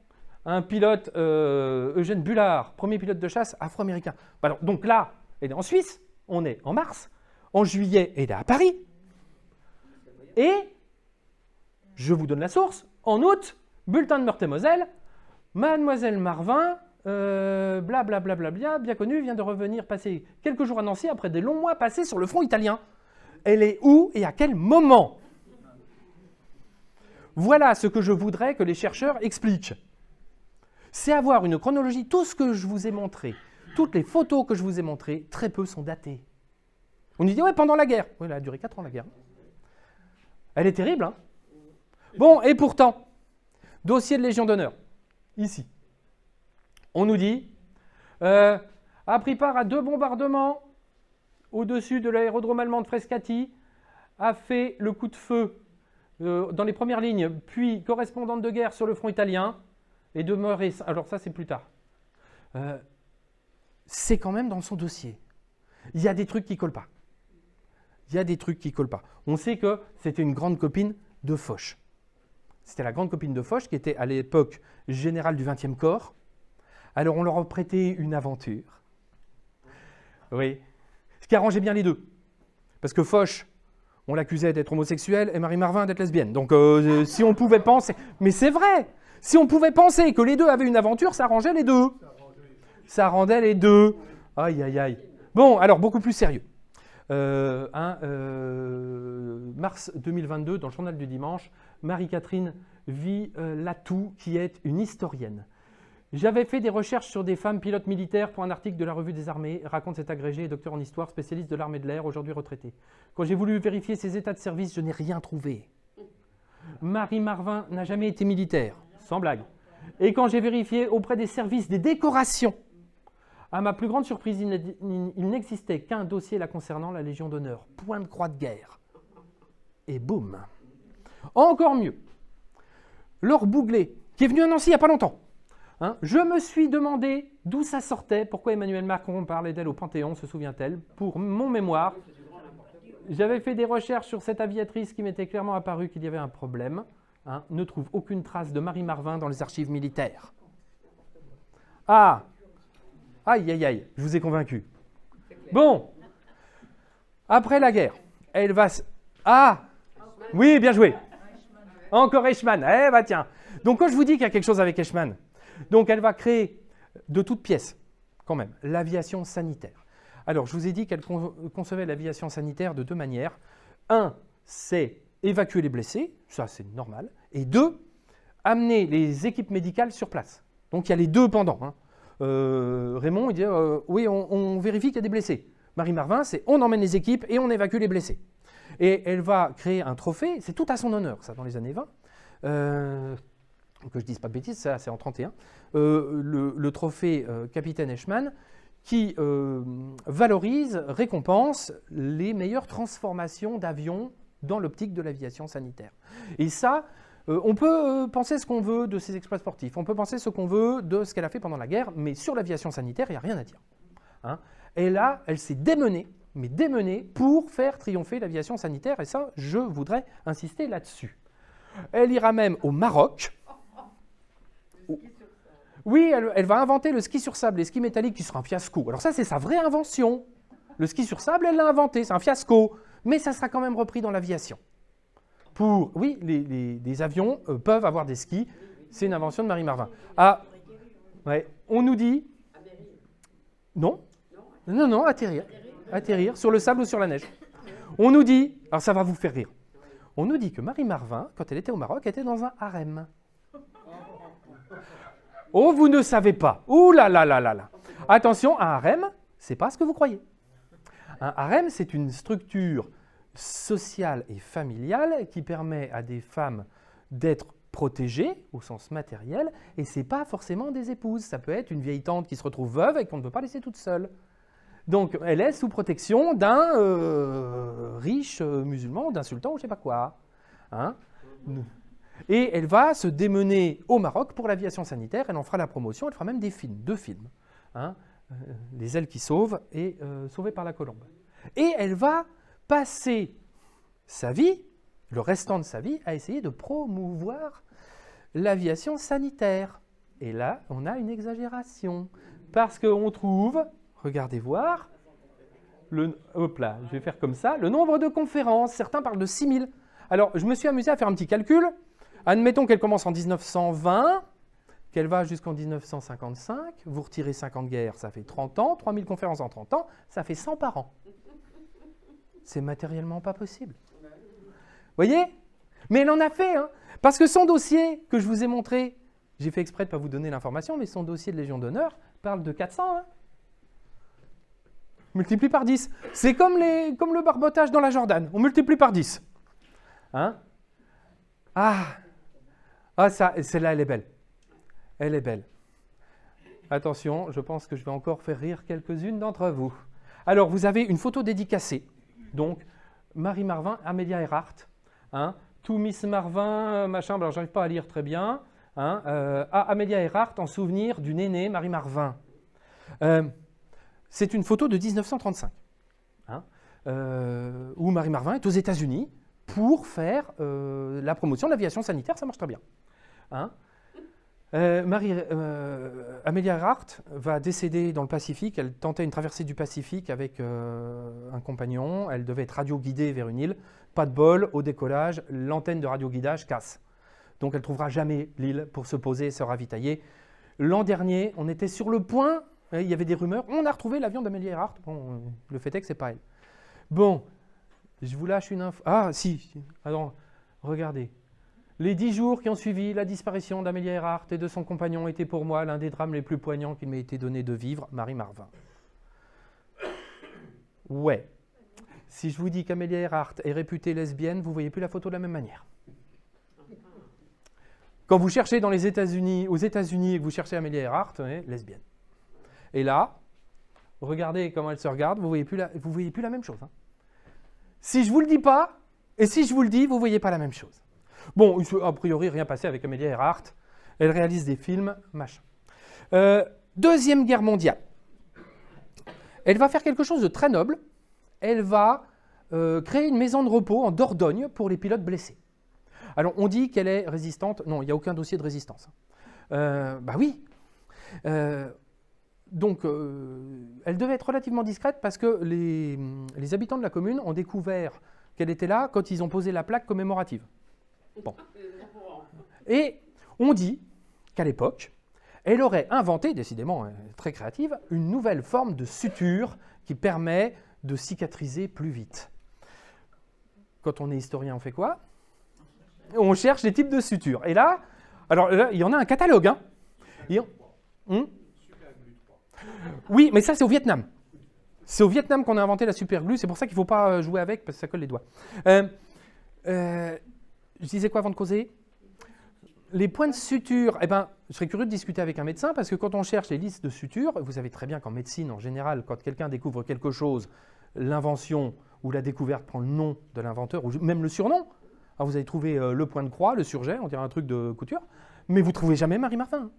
Un pilote, Eugène Bullard, premier pilote de chasse afro-américain. Alors, donc là, elle est en Suisse, on est en mars. En juillet, elle est à Paris. Et, je vous donne la source, en août, bulletin de Meurthe-et-Moselle, Mademoiselle Marvin, blablabla, bien connue, vient de revenir passer quelques jours à Nancy après des longs mois passés sur le front italien. Elle est où et à quel moment? Voilà ce que je voudrais que les chercheurs expliquent. C'est avoir une chronologie. Tout ce que je vous ai montré, toutes les photos que je vous ai montrées, très peu sont datées. On nous dit, ouais, pendant la guerre. Oui, elle a duré 4 ans, la guerre. Elle est terrible, hein. Bon, et pourtant, dossier de Légion d'honneur, ici. On nous dit, a pris part à 2 bombardements au-dessus de l'aérodrome allemand de Frascati, a fait le coup de feu dans les premières lignes, puis correspondante de guerre sur le front italien, et demeuré. Alors ça, c'est plus tard. C'est quand même dans son dossier. Il y a des trucs qui ne collent pas. Il y a des trucs qui ne collent pas. On sait que c'était une grande copine de Foch. C'était la grande copine de Foch qui était à l'époque générale du 20e corps. Alors on leur a prêté une aventure. Oui. Ce qui arrangeait bien les deux. Parce que Foch, on l'accusait d'être homosexuel et Marie Marvin d'être lesbienne. Donc si on pouvait penser... Mais c'est vrai. Si on pouvait penser que les deux avaient une aventure, ça arrangeait les deux. Ça rendait les deux. Aïe, aïe, aïe. Bon, alors beaucoup plus sérieux. Mars 2022, dans le journal du dimanche, Marie-Catherine Latou, qui est une historienne. J'avais fait des recherches sur des femmes pilotes militaires pour un article de la Revue des Armées, raconte cet agrégé et docteur en histoire, spécialiste de l'armée de l'air, aujourd'hui retraité. Quand j'ai voulu vérifier ses états de service, je n'ai rien trouvé. Marie Marvin n'a jamais été militaire, sans blague. Et quand j'ai vérifié auprès des services des décorations, à ma plus grande surprise, il n'existait qu'un dossier la concernant, la Légion d'honneur. Point de croix de guerre. Et boum. Encore mieux. Laure Bouglet, qui est venue à Nancy il n'y a pas longtemps. Hein, je me suis demandé d'où ça sortait, pourquoi Emmanuel Macron parlait d'elle au Panthéon, se souvient-elle, pour mon mémoire. J'avais fait des recherches sur cette aviatrice qui m'était clairement apparu qu'il y avait un problème. Hein, ne trouve aucune trace de Marie Marvin dans les archives militaires. Ah! Aïe, aïe, aïe, je vous ai convaincu. Bon, après la guerre, elle va... Ah, oui, bien joué. Encore Eichmann, eh bah tiens. Donc quand je vous dis qu'il y a quelque chose avec Eichmann, donc elle va créer de toutes pièces, quand même, l'aviation sanitaire. Alors, je vous ai dit qu'elle concevait l'aviation sanitaire de 2 manières. 1, c'est évacuer les blessés, ça c'est normal. Et 2, amener les équipes médicales sur place. Donc il y a les deux pendant, hein. Raymond, il dit oui, on vérifie qu'il y a des blessés. Marie Marvin, c'est on emmène les équipes et on évacue les blessés. Et elle va créer un trophée, c'est tout à son honneur, ça, dans les années 20. Que je ne dise pas de bêtises, ça, c'est en 31. Le trophée Capitaine Eichmann qui valorise, récompense les meilleures transformations d'avions dans l'optique de l'aviation sanitaire. Et ça, on peut penser ce qu'on veut de ses exploits sportifs, on peut penser ce qu'on veut de ce qu'elle a fait pendant la guerre, mais sur l'aviation sanitaire, il n'y a rien à dire. Hein. Et là, elle s'est démenée, mais démenée pour faire triompher l'aviation sanitaire, et ça, je voudrais insister là-dessus. Elle ira même au Maroc. Oui, elle va inventer le ski sur sable, les skis métalliques qui sera un fiasco. Alors ça, c'est sa vraie invention. Le ski sur sable, elle l'a inventé, c'est un fiasco, mais ça sera quand même repris dans l'aviation. Oui, les avions peuvent avoir des skis. C'est une invention de Marie Marvin. Ah, ouais. On nous dit... Non, atterrir sur le sable ou sur la neige. On nous dit... Alors ça va vous faire rire. On nous dit que Marie Marvin, quand elle était au Maroc, était dans un harem. Oh, vous ne savez pas. Ouh là là là là là. Attention, un harem, c'est pas ce que vous croyez. Un harem, c'est une structure sociale et familiale qui permet à des femmes d'être protégées au sens matériel, et ce n'est pas forcément des épouses. Ça peut être une vieille tante qui se retrouve veuve et qu'on ne peut pas laisser toute seule. Donc elle est sous protection d'un riche musulman, d'un sultan ou je ne sais pas quoi. Hein. Et elle va se démener au Maroc pour l'aviation sanitaire, elle en fera la promotion, elle fera même des films, 2 films. Hein. Les ailes qui sauvent et Sauvées par la colombe. Et elle va passer sa vie, le restant de sa vie, à essayer de promouvoir l'aviation sanitaire. Et là, on a une exagération. Parce qu'on trouve, regardez voir, hop là, je vais faire comme ça, le nombre de conférences. Certains parlent de 6000. Alors, je me suis amusé à faire un petit calcul. Admettons qu'elle commence en 1920, qu'elle va jusqu'en 1955. Vous retirez 50 guerres, ça fait 30 ans. 3000 conférences en 30 ans, ça fait 100 par an. C'est matériellement pas possible. Vous voyez? Mais elle en a fait, hein, parce que son dossier que je vous ai montré, j'ai fait exprès de ne pas vous donner l'information, mais son dossier de Légion d'honneur parle de 400. Hein. multiplie par 10. C'est comme le barbotage dans la Jordan, on multiplie par 10. Hein? Ah, celle-là, elle est belle. Elle est belle. Attention, je pense que je vais encore faire rire quelques-unes d'entre vous. Alors, vous avez une photo dédicacée. Donc, Marie Marvin, Amelia Earhart. Hein, tout Miss Marvin, machin, alors j'arrive pas à lire très bien. Hein, à Amelia Earhart en souvenir d'une aînée, Marie Marvin. C'est une photo de 1935. Hein, où Marie Marvin est aux États-Unis pour faire la promotion de l'aviation sanitaire, ça marche très bien. Hein, Amelia Earhart va décéder dans le Pacifique. Elle tentait une traversée du Pacifique avec un compagnon. Elle devait être radio-guidée vers une île. Pas de bol, au décollage, l'antenne de radio-guidage casse. Donc elle ne trouvera jamais l'île pour se poser et se ravitailler. L'an dernier, on était sur le point, il y avait des rumeurs, on a retrouvé l'avion d'Amelia Earhart. Bon, le fait est que ce n'est pas elle. Bon, je vous lâche une info. Ah si, alors, regardez. Les 10 jours qui ont suivi la disparition d'Amelia Earhart et de son compagnon étaient pour moi l'un des drames les plus poignants qu'il m'ait été donné de vivre, Marie Marvin. Ouais. Si je vous dis qu'Amelia Earhart est réputée lesbienne, vous ne voyez plus la photo de la même manière. Quand vous cherchez aux États-Unis et que vous cherchez Amelia Earhart, lesbienne. Et là, regardez comment elle se regarde, vous ne voyez plus la même chose. Hein. Si je ne vous le dis pas, et si je vous le dis, vous ne voyez pas la même chose. Bon, a priori, rien passé avec Amelia Earhart. Elle réalise des films, machin. Deuxième Guerre mondiale. Elle va faire quelque chose de très noble. Elle va créer une maison de repos en Dordogne pour les pilotes blessés. Alors, on dit qu'elle est résistante. Non, il n'y a aucun dossier de résistance. Bah oui. Donc, elle devait être relativement discrète parce que les habitants de la commune ont découvert qu'elle était là quand ils ont posé la plaque commémorative. Bon. Et on dit qu'à l'époque, elle aurait inventé, décidément très créative, une nouvelle forme de suture qui permet de cicatriser plus vite. Quand on est historien, on fait quoi? On cherche les types de sutures. Et là, alors là, il y en a un catalogue. Hein. Oui, mais ça, c'est au Vietnam. C'est au Vietnam qu'on a inventé la superglue. C'est pour ça qu'il ne faut pas jouer avec, parce que ça colle les doigts. Je disais quoi avant de causer? Les points de suture, eh ben, je serais curieux de discuter avec un médecin, parce que quand on cherche les listes de sutures, vous savez très bien qu'en médecine, en général, quand quelqu'un découvre quelque chose, l'invention ou la découverte prend le nom de l'inventeur, ou même le surnom. Alors vous allez trouver le point de croix, le surjet, on dirait un truc de couture, mais vous ne trouvez jamais Marie Marvin.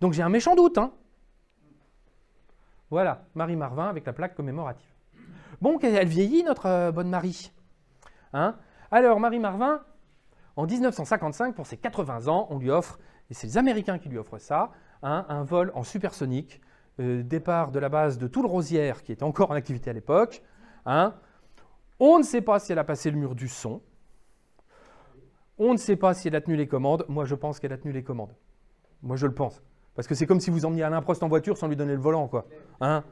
Donc j'ai un méchant doute. Hein. Voilà, Marie Marvin avec la plaque commémorative. Bon, elle vieillit, notre bonne Marie. Hein? Alors, Marie Marvin, en 1955, pour ses 80 ans, on lui offre, et c'est les Américains qui lui offrent ça, hein, un vol en supersonique, départ de la base de Toul-Rosières, qui était encore en activité à l'époque. Hein. On ne sait pas si elle a passé le mur du son. On ne sait pas si elle a tenu les commandes. Moi, je pense qu'elle a tenu les commandes. Moi, je le pense. Parce que c'est comme si vous emmeniez Alain Prost en voiture sans lui donner le volant, quoi. Hein.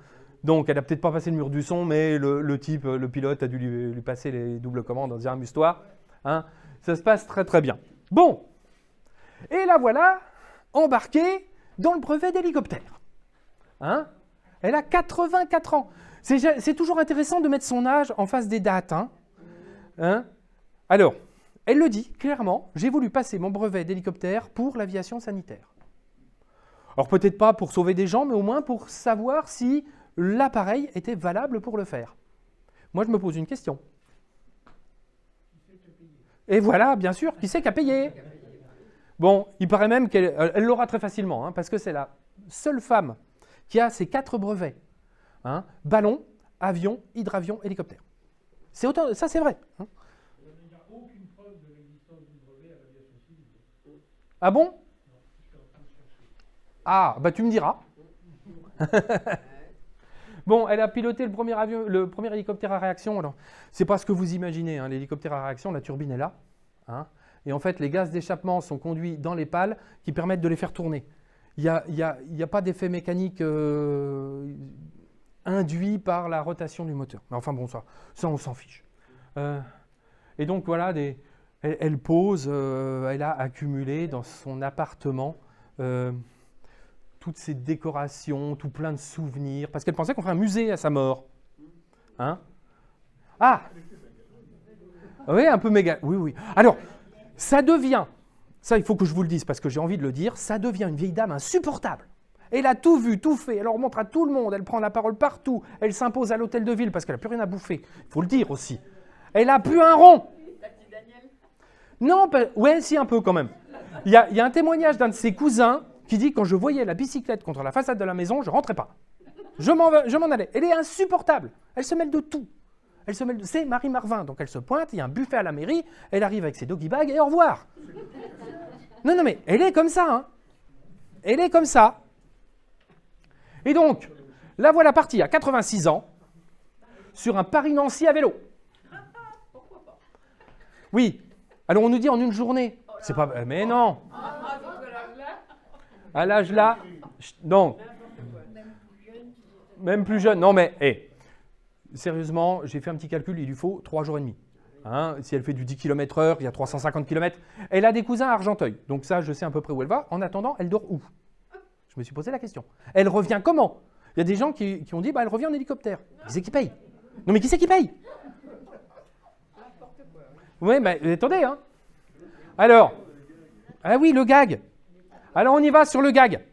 Donc, elle n'a peut-être pas passé le mur du son, mais le type, le pilote, a dû lui passer les doubles commandes en disant « amuse-toi hein. ». Ça se passe très, très bien. Bon. Et la voilà, embarquée dans le brevet d'hélicoptère. Hein. Elle a 84 ans. C'est toujours intéressant de mettre son âge en face des dates. Hein. Hein. Alors, elle le dit clairement, j'ai voulu passer mon brevet d'hélicoptère pour l'aviation sanitaire. Alors peut-être pas pour sauver des gens, mais au moins pour savoir si l'appareil était valable pour le faire. Moi, je me pose une question. Et voilà, bien sûr, qui c'est qui a payé? Bon, il paraît même qu'elle l'aura très facilement, hein, parce que c'est la seule femme qui a ces 4 brevets. Hein, ballon, avion, hydravion, hélicoptère. C'est autant, ça c'est vrai. Hein. Il n'y a aucune preuve de l'existence du brevet à l'aviation civile. Ah bon? Ah, bah tu me diras. Bon, elle a piloté le premier hélicoptère à réaction. Alors, c'est pas ce que vous imaginez. Hein, l'hélicoptère à réaction, la turbine est là. Hein, et en fait, les gaz d'échappement sont conduits dans les pales qui permettent de les faire tourner. Il n'y a pas d'effet mécanique induit par la rotation du moteur. Mais enfin bon, ça on s'en fiche. Et donc voilà, elle pose, elle a accumulé dans son appartement toutes ces décorations, tout plein de souvenirs, parce qu'elle pensait qu'on ferait un musée à sa mort. Hein? Ah! Oui, un peu méga. Oui, oui. Alors, ça devient, ça il faut que je vous le dise parce que j'ai envie de le dire, ça devient une vieille dame insupportable. Elle a tout vu, tout fait, elle leur montre à tout le monde, elle prend la parole partout, elle s'impose à l'hôtel de ville parce qu'elle n'a plus rien à bouffer. Il faut le dire aussi. Elle n'a plus un rond. Non, ouais, si un peu quand même. Il y a un témoignage d'un de ses cousins qui dit « Quand je voyais la bicyclette contre la façade de la maison, je ne rentrais pas. Je m'en allais. Elle est insupportable. Elle se mêle de tout. C'est Marie Marvin. Donc elle se pointe, il y a un buffet à la mairie, elle arrive avec ses doggy bags et au revoir. Non, mais elle est comme ça. Hein. Elle est comme ça. Et donc, la voilà partie à 86 ans sur un Paris-Nancy à vélo. Oui. Alors on nous dit en une journée. C'est pas. Mais non. À l'âge là, non. Même plus jeune. Non mais, sérieusement, j'ai fait un petit calcul, il lui faut 3 jours et demi. Hein, si elle fait du 10 km/h, il y a 350 km. Elle a des cousins à Argenteuil. Donc ça, je sais à peu près où elle va. En attendant, elle dort où? Je me suis posé la question. Elle revient comment? Il y a des gens qui ont dit, elle revient en hélicoptère. Qui c'est qui paye? Non mais qui c'est qui paye? Oui, mais attendez, hein. Alors, ah oui, le gag. Alors, on y va sur le gag.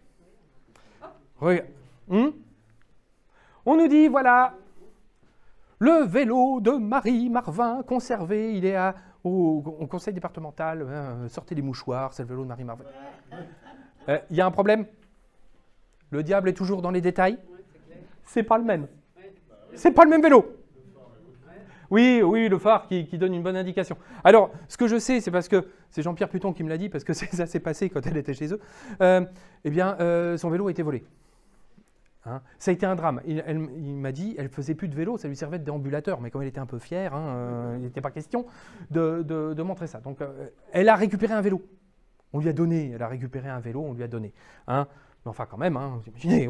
Regarde. On nous dit, voilà, le vélo de Marie Marvin conservé, il est au conseil départemental. Sortez les mouchoirs, c'est le vélo de Marie Marvin. Il y a un problème. Le diable est toujours dans les détails. C'est pas le même. C'est pas le même vélo. Oui, le phare qui donne une bonne indication. Alors, ce que je sais, c'est parce que c'est Jean-Pierre Puton qui me l'a dit, parce que ça s'est passé quand elle était chez eux. Son vélo a été volé. Hein, ça a été un drame. Il m'a dit, elle faisait plus de vélo, ça lui servait de déambulateur. Mais comme elle était un peu fière, il n'était pas question de montrer ça. Donc, elle a récupéré un vélo. On lui a donné. Elle a récupéré un vélo, on lui a donné. Hein, mais enfin, quand même, vous imaginez.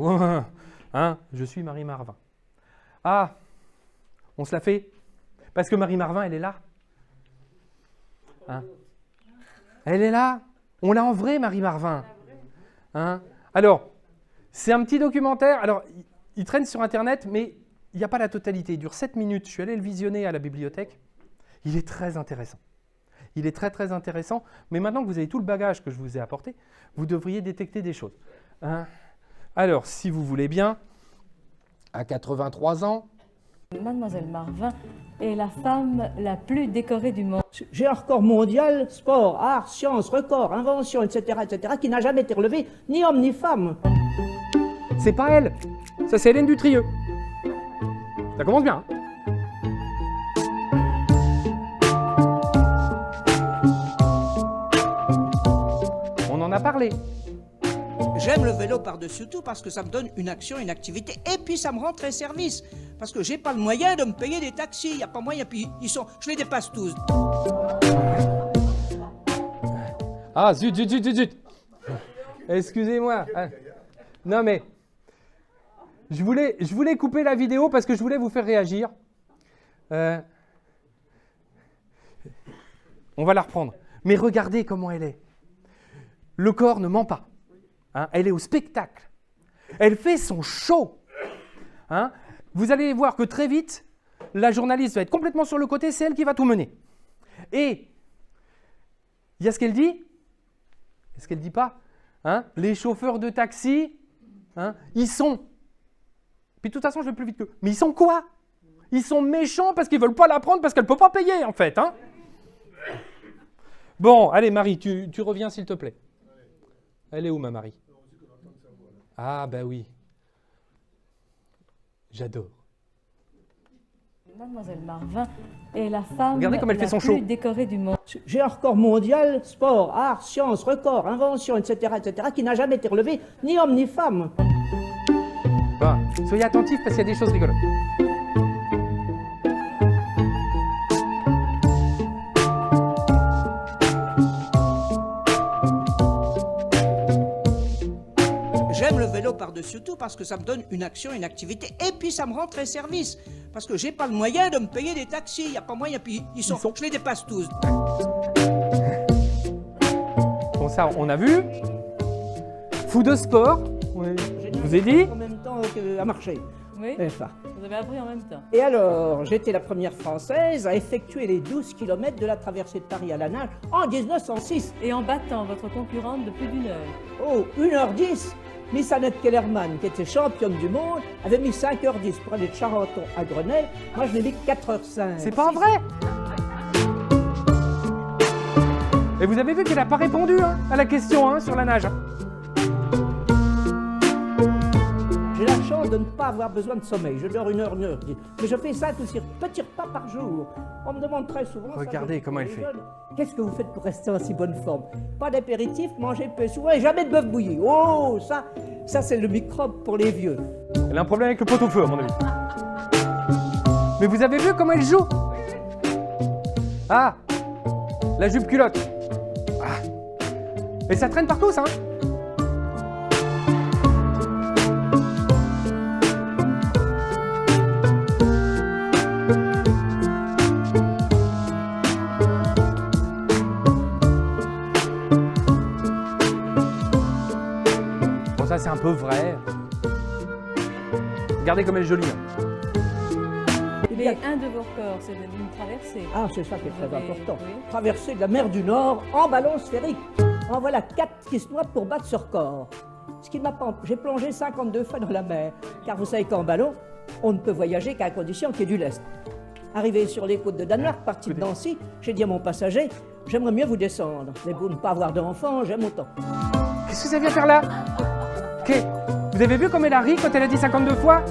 Je suis Marie Marvin. Ah, on se l'a fait. Parce que Marie Marvin, elle est là. Hein? Elle est là. On l'a en vrai, Marie Marvin. Hein? Alors, c'est un petit documentaire. Alors, il traîne sur Internet, mais il n'y a pas la totalité. Il dure 7 minutes. Je suis allé le visionner à la bibliothèque. Il est très intéressant. Il est très, très intéressant. Mais maintenant que vous avez tout le bagage que je vous ai apporté, vous devriez détecter des choses. Hein? Alors, si vous voulez bien, à 83 ans, Mademoiselle Marvin est la femme la plus décorée du monde. J'ai un record mondial, sport, art, sciences, record, invention, etc., qui n'a jamais été relevé, ni homme ni femme. C'est pas elle. Ça, c'est Hélène Dutrieux. Ça commence bien. Hein? On en a parlé. J'aime le vélo par-dessus tout parce que ça me donne une action, une activité, et puis ça me rend très service. Parce que j'ai pas le moyen de me payer des taxis, il n'y a pas moyen, puis je les dépasse tous. Ah, zut. Excusez-moi. Non mais, je voulais couper la vidéo parce que je voulais vous faire réagir. On va la reprendre. Mais regardez comment elle est. Le corps ne ment pas. Hein, elle est au spectacle. Elle fait son show. Hein, vous allez voir que très vite, la journaliste va être complètement sur le côté, c'est elle qui va tout mener. Et il y a ce qu'elle dit, et ce qu'elle ne dit pas. Hein, les chauffeurs de taxi, ils sont... Puis de toute façon, je vais plus vite qu'eux. Mais ils sont quoi? Ils sont méchants parce qu'ils ne veulent pas la prendre parce qu'elle ne peut pas payer, en fait. Hein. Bon, allez, Marie, tu reviens, s'il te plaît. Elle est où, ma Marie? Ah, ben oui. J'adore. Mademoiselle Marvin est la femme Regardez comme elle fait son la plus show. décorée du monde. J'ai un record mondial, sport, art, sciences, record, invention, etc., qui n'a jamais été relevé, ni homme ni femme. Bon, soyez attentifs parce qu'il y a des choses rigolotes. J'aime le vélo par-dessus tout parce que ça me donne une action, une activité, et puis ça me rend très service. Parce que j'ai pas le moyen de me payer des taxis, il n'y a pas moyen, puis je les dépasse tous. Bon, ça, on a vu. Fou de sport, on J'ai vous ai dit en même temps à marcher. Oui, Enfin. vous avez appris en même temps. Et alors, j'étais la première Française à effectuer les 12 km de la traversée de Paris à la nage en 1906. Et en battant votre concurrente de plus d'une heure. Oh, 1h10. Miss Annette Kellerman, qui était championne du monde, avait mis 5h10 pour aller de Charenton à Grenelle. Moi, je l'ai mis 4h05. C'est pas vrai. Et vous avez vu qu'elle n'a pas répondu à la question sur la nage. J'ai la chance de ne pas avoir besoin de sommeil. Je dors 1h10. Mais je fais 5 ou 6 petits repas par jour. On me demande très souvent... Regardez ça, comment elle les fait. jeunes, qu'est-ce que vous faites pour rester en si bonne forme? Pas d'apéritif, manger peu souvent et jamais de bœuf bouilli. Oh, ça c'est le microbe pour les vieux. Elle a un problème avec le pot-au-feu, à mon avis. Mais vous avez vu comment elle joue? Ah, la jupe culotte. Ah. Et ça traîne partout, ça. Bon, ça c'est un peu vrai. Regardez comme elle est jolie. Il y a- Mais un de vos records, c'est d'une traversée. Ah, c'est ça qui est Vous très avez- important. oui. Traverser de la mer du Nord en ballon sphérique. En voilà 4 qui se noient pour battre ce record. Ce qui ne m'a pas... J'ai plongé 52 fois dans la mer, car vous savez qu'en ballon, on ne peut voyager qu'à condition qu'il y ait du lest. Arrivé sur les côtes de Danemark, parti de Nancy, j'ai dit à mon passager, j'aimerais mieux vous descendre. Mais pour ne pas avoir d'enfant, j'aime autant. Qu'est-ce que ça vient faire là? Vous avez vu comme elle a ri quand elle a dit 52 fois?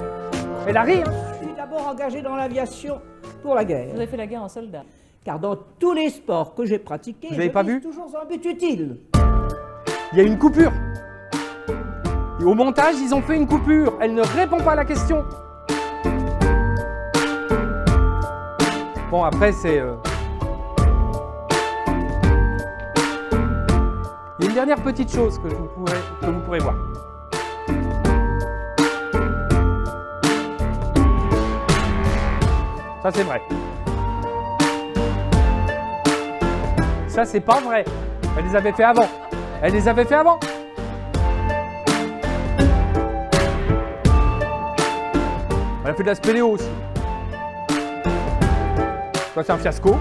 Elle a ri, hein? Je suis d'abord engagé dans l'aviation pour la guerre. Vous avez fait la guerre en soldat. Car dans tous les sports que j'ai pratiqués, Vous avez je pas vise vu toujours un but utile. Il y a une coupure. Et au montage, ils ont fait une coupure. Elle ne répond pas à la question. Bon, après, c'est... Il y a une dernière petite chose que vous pourrez voir. Ça, c'est vrai. Ça, c'est pas vrai. Elle les avait fait avant. Elle les avait fait avant. Elle a fait de la spéléo aussi. Ça, c'est un fiasco.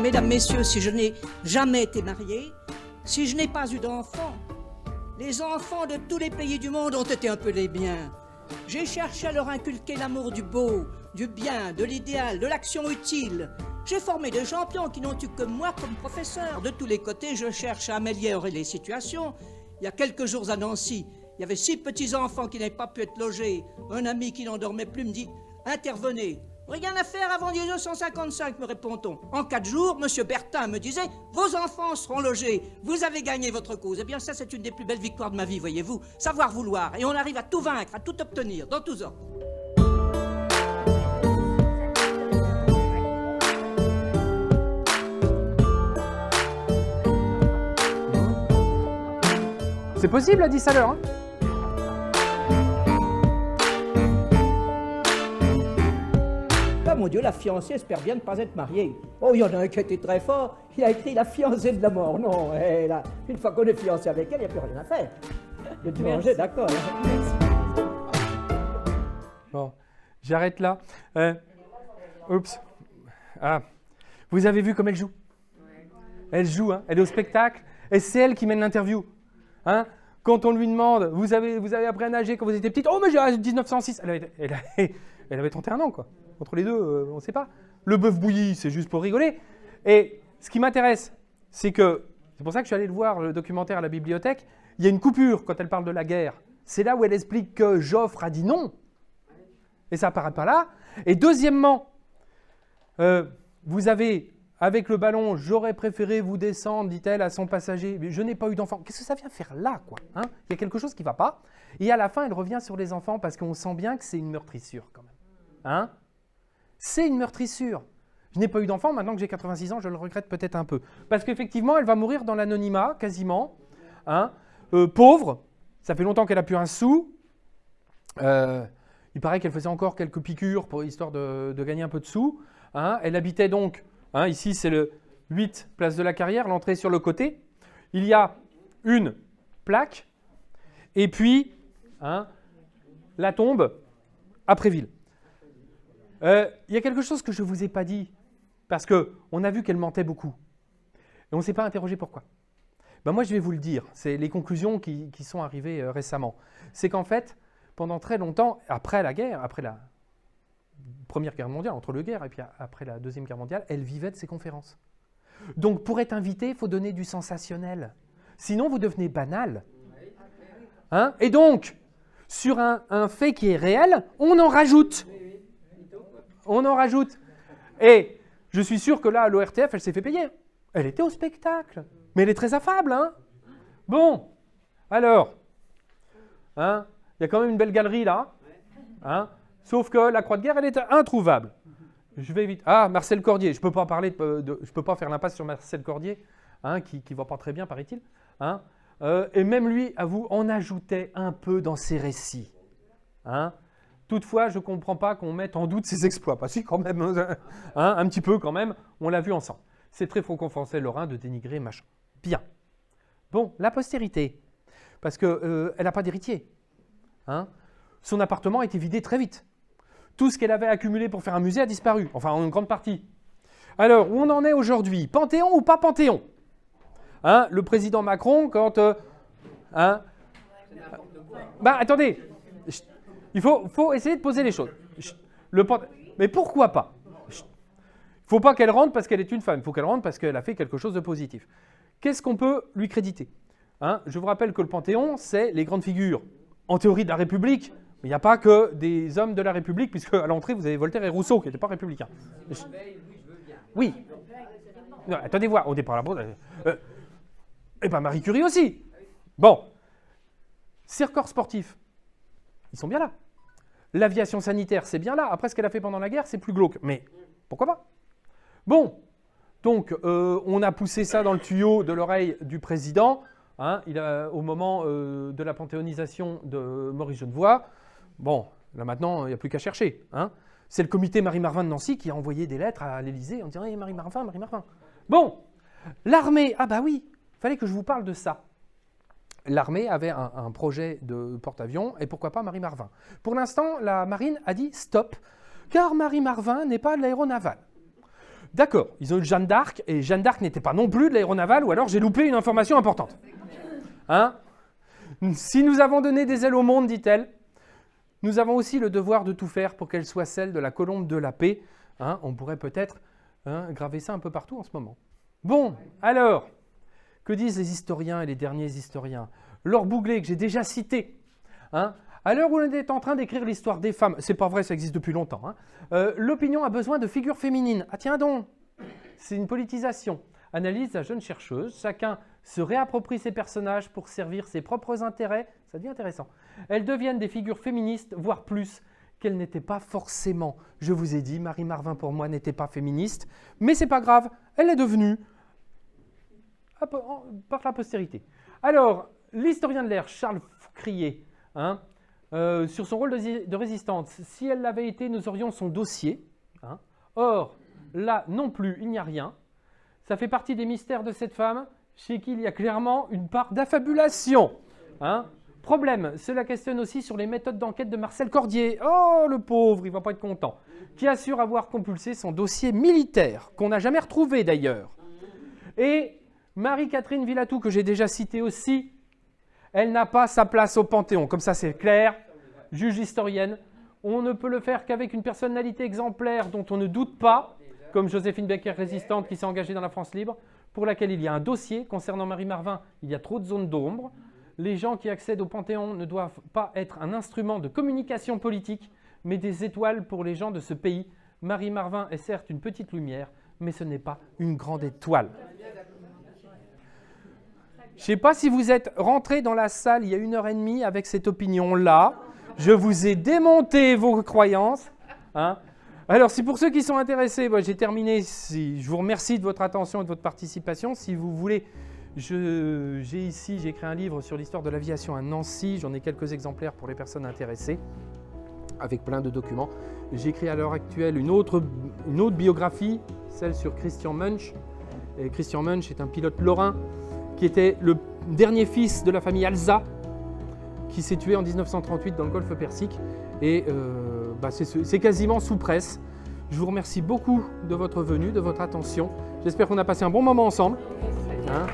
Mesdames, Messieurs, si je n'ai jamais été mariée, si je n'ai pas eu d'enfants, les enfants de tous les pays du monde ont été un peu les miens. J'ai cherché à leur inculquer l'amour du beau, du bien, de l'idéal, de l'action utile. J'ai formé des champions qui n'ont eu que moi comme professeur. De tous les côtés, je cherche à améliorer les situations. Il y a quelques jours à Nancy, il y avait 6 petits-enfants qui n'avaient pas pu être logés. Un ami qui n'en dormait plus me dit « Intervenez ». Rien à faire avant 1955, me répond-on. En 4 jours, M. Bertin me disait « Vos enfants seront logés, vous avez gagné votre cause ». Eh bien, ça, c'est une des plus belles victoires de ma vie, voyez-vous. Savoir vouloir, et on arrive à tout vaincre, à tout obtenir, dans tous ordres. C'est possible, a dit ça à l'heure. Hein. Ah mon Dieu, la fiancée espère bien ne pas être mariée. Oh, il y en a un qui était très fort, il a écrit la fiancée de la mort. Non, là, une fois qu'on est fiancé avec elle, il n'y a plus rien à faire. Le dimanche, d'accord. Bon, j'arrête là. Oups. Ah, vous avez vu comme elle joue? Elle joue, hein. Elle est au spectacle, et c'est elle qui mène l'interview. Hein? Quand on lui demande, vous avez appris à nager quand vous étiez petite? Oh, mais j'ai 1906. Elle avait 31 ans, quoi. Entre les deux, on ne sait pas. Le bœuf bouilli, c'est juste pour rigoler. Et ce qui m'intéresse, c'est que, c'est pour ça que je suis allé le voir, le documentaire à la bibliothèque, il y a une coupure quand elle parle de la guerre. C'est là où elle explique que Joffre a dit non. Et ça apparaît pas là. Et deuxièmement, vous avez, avec le ballon, j'aurais préféré vous descendre, dit-elle à son passager, mais je n'ai pas eu d'enfant. Qu'est-ce que ça vient faire là, quoi, hein? Il y a quelque chose qui ne va pas. Et à la fin, elle revient sur les enfants parce qu'on sent bien que c'est une meurtrissure, quand même. Hein? C'est une meurtrissure. Je n'ai pas eu d'enfant, maintenant que j'ai 86 ans, je le regrette peut-être un peu. Parce qu'effectivement, elle va mourir dans l'anonymat, quasiment. Hein? Pauvre, ça fait longtemps qu'elle n'a plus un sou. Il Il paraît qu'elle faisait encore quelques piqûres pour histoire de gagner un peu de sous. Hein. Elle habitait donc, hein, ici c'est le 8 place de la Carrière, l'entrée sur le côté. Il y a une plaque et puis hein, la tombe à Préville. Il y a quelque chose que je ne vous ai pas dit parce qu'on a vu qu'elle mentait beaucoup et on ne s'est pas interrogé pourquoi. Ben moi, je vais vous le dire, c'est les conclusions qui sont arrivées récemment. C'est qu'en fait, pendant très longtemps, après la guerre, après la Première Guerre mondiale, entre les guerres et puis après la Deuxième Guerre mondiale, elle vivait de ses conférences. Donc, pour être invité, il faut donner du sensationnel. Sinon, vous devenez banal. Hein? Et donc, sur un fait qui est réel, on en rajoute. On en rajoute. Et je suis sûr que là, à l'ORTF, elle s'est fait payer. Elle était au spectacle. Mais elle est très affable, hein? Bon, alors, hein, il y a quand même une belle galerie là, hein, sauf que la Croix de Guerre, elle est introuvable. Je vais vite. Ah, Marcel Cordier, je ne peux pas parler je peux pas faire l'impasse sur Marcel Cordier, hein, qui ne va pas très bien, paraît-il. Hein, et même lui, avoue, en ajoutait un peu dans ses récits. Hein. Toutefois, je ne comprends pas qu'on mette en doute ses exploits. Pas si, quand même, hein, un petit peu quand même, on l'a vu ensemble. C'est très franco-français lorrain de dénigrer machin. Bien. Bon, la postérité, parce qu'elle n'a pas d'héritier. Hein. Son appartement a été vidé très vite. Tout ce qu'elle avait accumulé pour faire un musée a disparu, enfin en une grande partie. Alors, où on en est aujourd'hui? Panthéon ou pas Panthéon? Hein, le président Macron, quand... hein, bah, attendez, il faut essayer de poser les choses. Mais pourquoi pas? Il ne faut pas qu'elle rentre parce qu'elle est une femme, il faut qu'elle rentre parce qu'elle a fait quelque chose de positif. Qu'est-ce qu'on peut lui créditer? Hein, je vous rappelle que le Panthéon, c'est les grandes figures, en théorie, de la République. Mais il n'y a pas que des hommes de la République, puisque à l'entrée, vous avez Voltaire et Rousseau, qui n'étaient pas républicains. Oui. Non, attendez voir, au départ, et bien Marie Curie aussi. Bon. Cirque sportif, ils sont bien là. L'aviation sanitaire, c'est bien là. Après, ce qu'elle a fait pendant la guerre, c'est plus glauque. Mais pourquoi pas? Bon. Donc, on a poussé ça dans le tuyau de l'oreille du président, hein, au moment de la panthéonisation de Maurice Genevoix. Bon, là maintenant, il n'y a plus qu'à chercher. Hein. C'est le comité Marie-Marvin de Nancy qui a envoyé des lettres à l'Élysée en disant hey, Marie-Marvin, Marie-Marvin. Bon, l'armée, ah bah oui, il fallait que je vous parle de ça. L'armée avait un projet de porte-avions et pourquoi pas Marie-Marvin. Pour l'instant, la marine a dit stop, car Marie-Marvin n'est pas de l'aéronaval. D'accord, ils ont eu Jeanne d'Arc, et Jeanne d'Arc n'était pas non plus de l'aéronaval, ou alors j'ai loupé une information importante. Hein? Si nous avons donné des ailes au monde, dit-elle, nous avons aussi le devoir de tout faire pour qu'elle soit celle de la colombe de la paix. Hein? On pourrait peut-être graver ça un peu partout en ce moment. Bon, alors, que disent les historiens et les derniers historiens? Laure Bouglet, que j'ai déjà cité, hein? À l'heure où on est en train d'écrire l'histoire des femmes, c'est pas vrai, ça existe depuis longtemps, hein, l'opinion a besoin de figures féminines. Ah tiens donc, c'est une politisation. Analyse la jeune chercheuse, chacun se réapproprie ses personnages pour servir ses propres intérêts, ça devient intéressant. Elles deviennent des figures féministes, voire plus, qu'elles n'étaient pas forcément. Je vous ai dit, Marie-Marvin pour moi n'était pas féministe, mais c'est pas grave, elle est devenue par la postérité. Alors, l'historien de l'air, Charles Crier, hein, sur son rôle de résistante, si elle l'avait été, nous aurions son dossier. Hein. Or, là non plus, il n'y a rien. Ça fait partie des mystères de cette femme, chez qui il y a clairement une part d'affabulation. Hein. Problème, cela questionne aussi sur les méthodes d'enquête de Marcel Cordier. Oh, le pauvre, il ne va pas être content. Qui assure avoir compulsé son dossier militaire, qu'on n'a jamais retrouvé d'ailleurs. Et Marie-Catherine Villatou, que j'ai déjà citée aussi, elle n'a pas sa place au Panthéon. Comme ça, c'est clair. Juge historienne, on ne peut le faire qu'avec une personnalité exemplaire dont on ne doute pas, comme Joséphine Baker, résistante qui s'est engagée dans la France libre, pour laquelle il y a un dossier. Concernant Marie-Marvin, il y a trop de zones d'ombre. Les gens qui accèdent au Panthéon ne doivent pas être un instrument de communication politique, mais des étoiles pour les gens de ce pays. Marie-Marvin est certes une petite lumière, mais ce n'est pas une grande étoile. Je ne sais pas si vous êtes rentré dans la salle il y a 1h30 avec cette opinion-là. Je vous ai démonté vos croyances. Hein. Alors, si pour ceux qui sont intéressés, j'ai terminé. Je vous remercie de votre attention et de votre participation. Si vous voulez, j'ai écrit un livre sur l'histoire de l'aviation à Nancy. J'en ai quelques exemplaires pour les personnes intéressées. avec plein de documents. J'écris à l'heure actuelle une autre biographie, celle sur Christian Munch. Et Christian Munch est un pilote lorrain qui était le dernier fils de la famille Alza, qui s'est tué en 1938 dans le golfe Persique. Et c'est quasiment sous presse. Je vous remercie beaucoup de votre venue, de votre attention. J'espère qu'on a passé un bon moment ensemble. Hein ?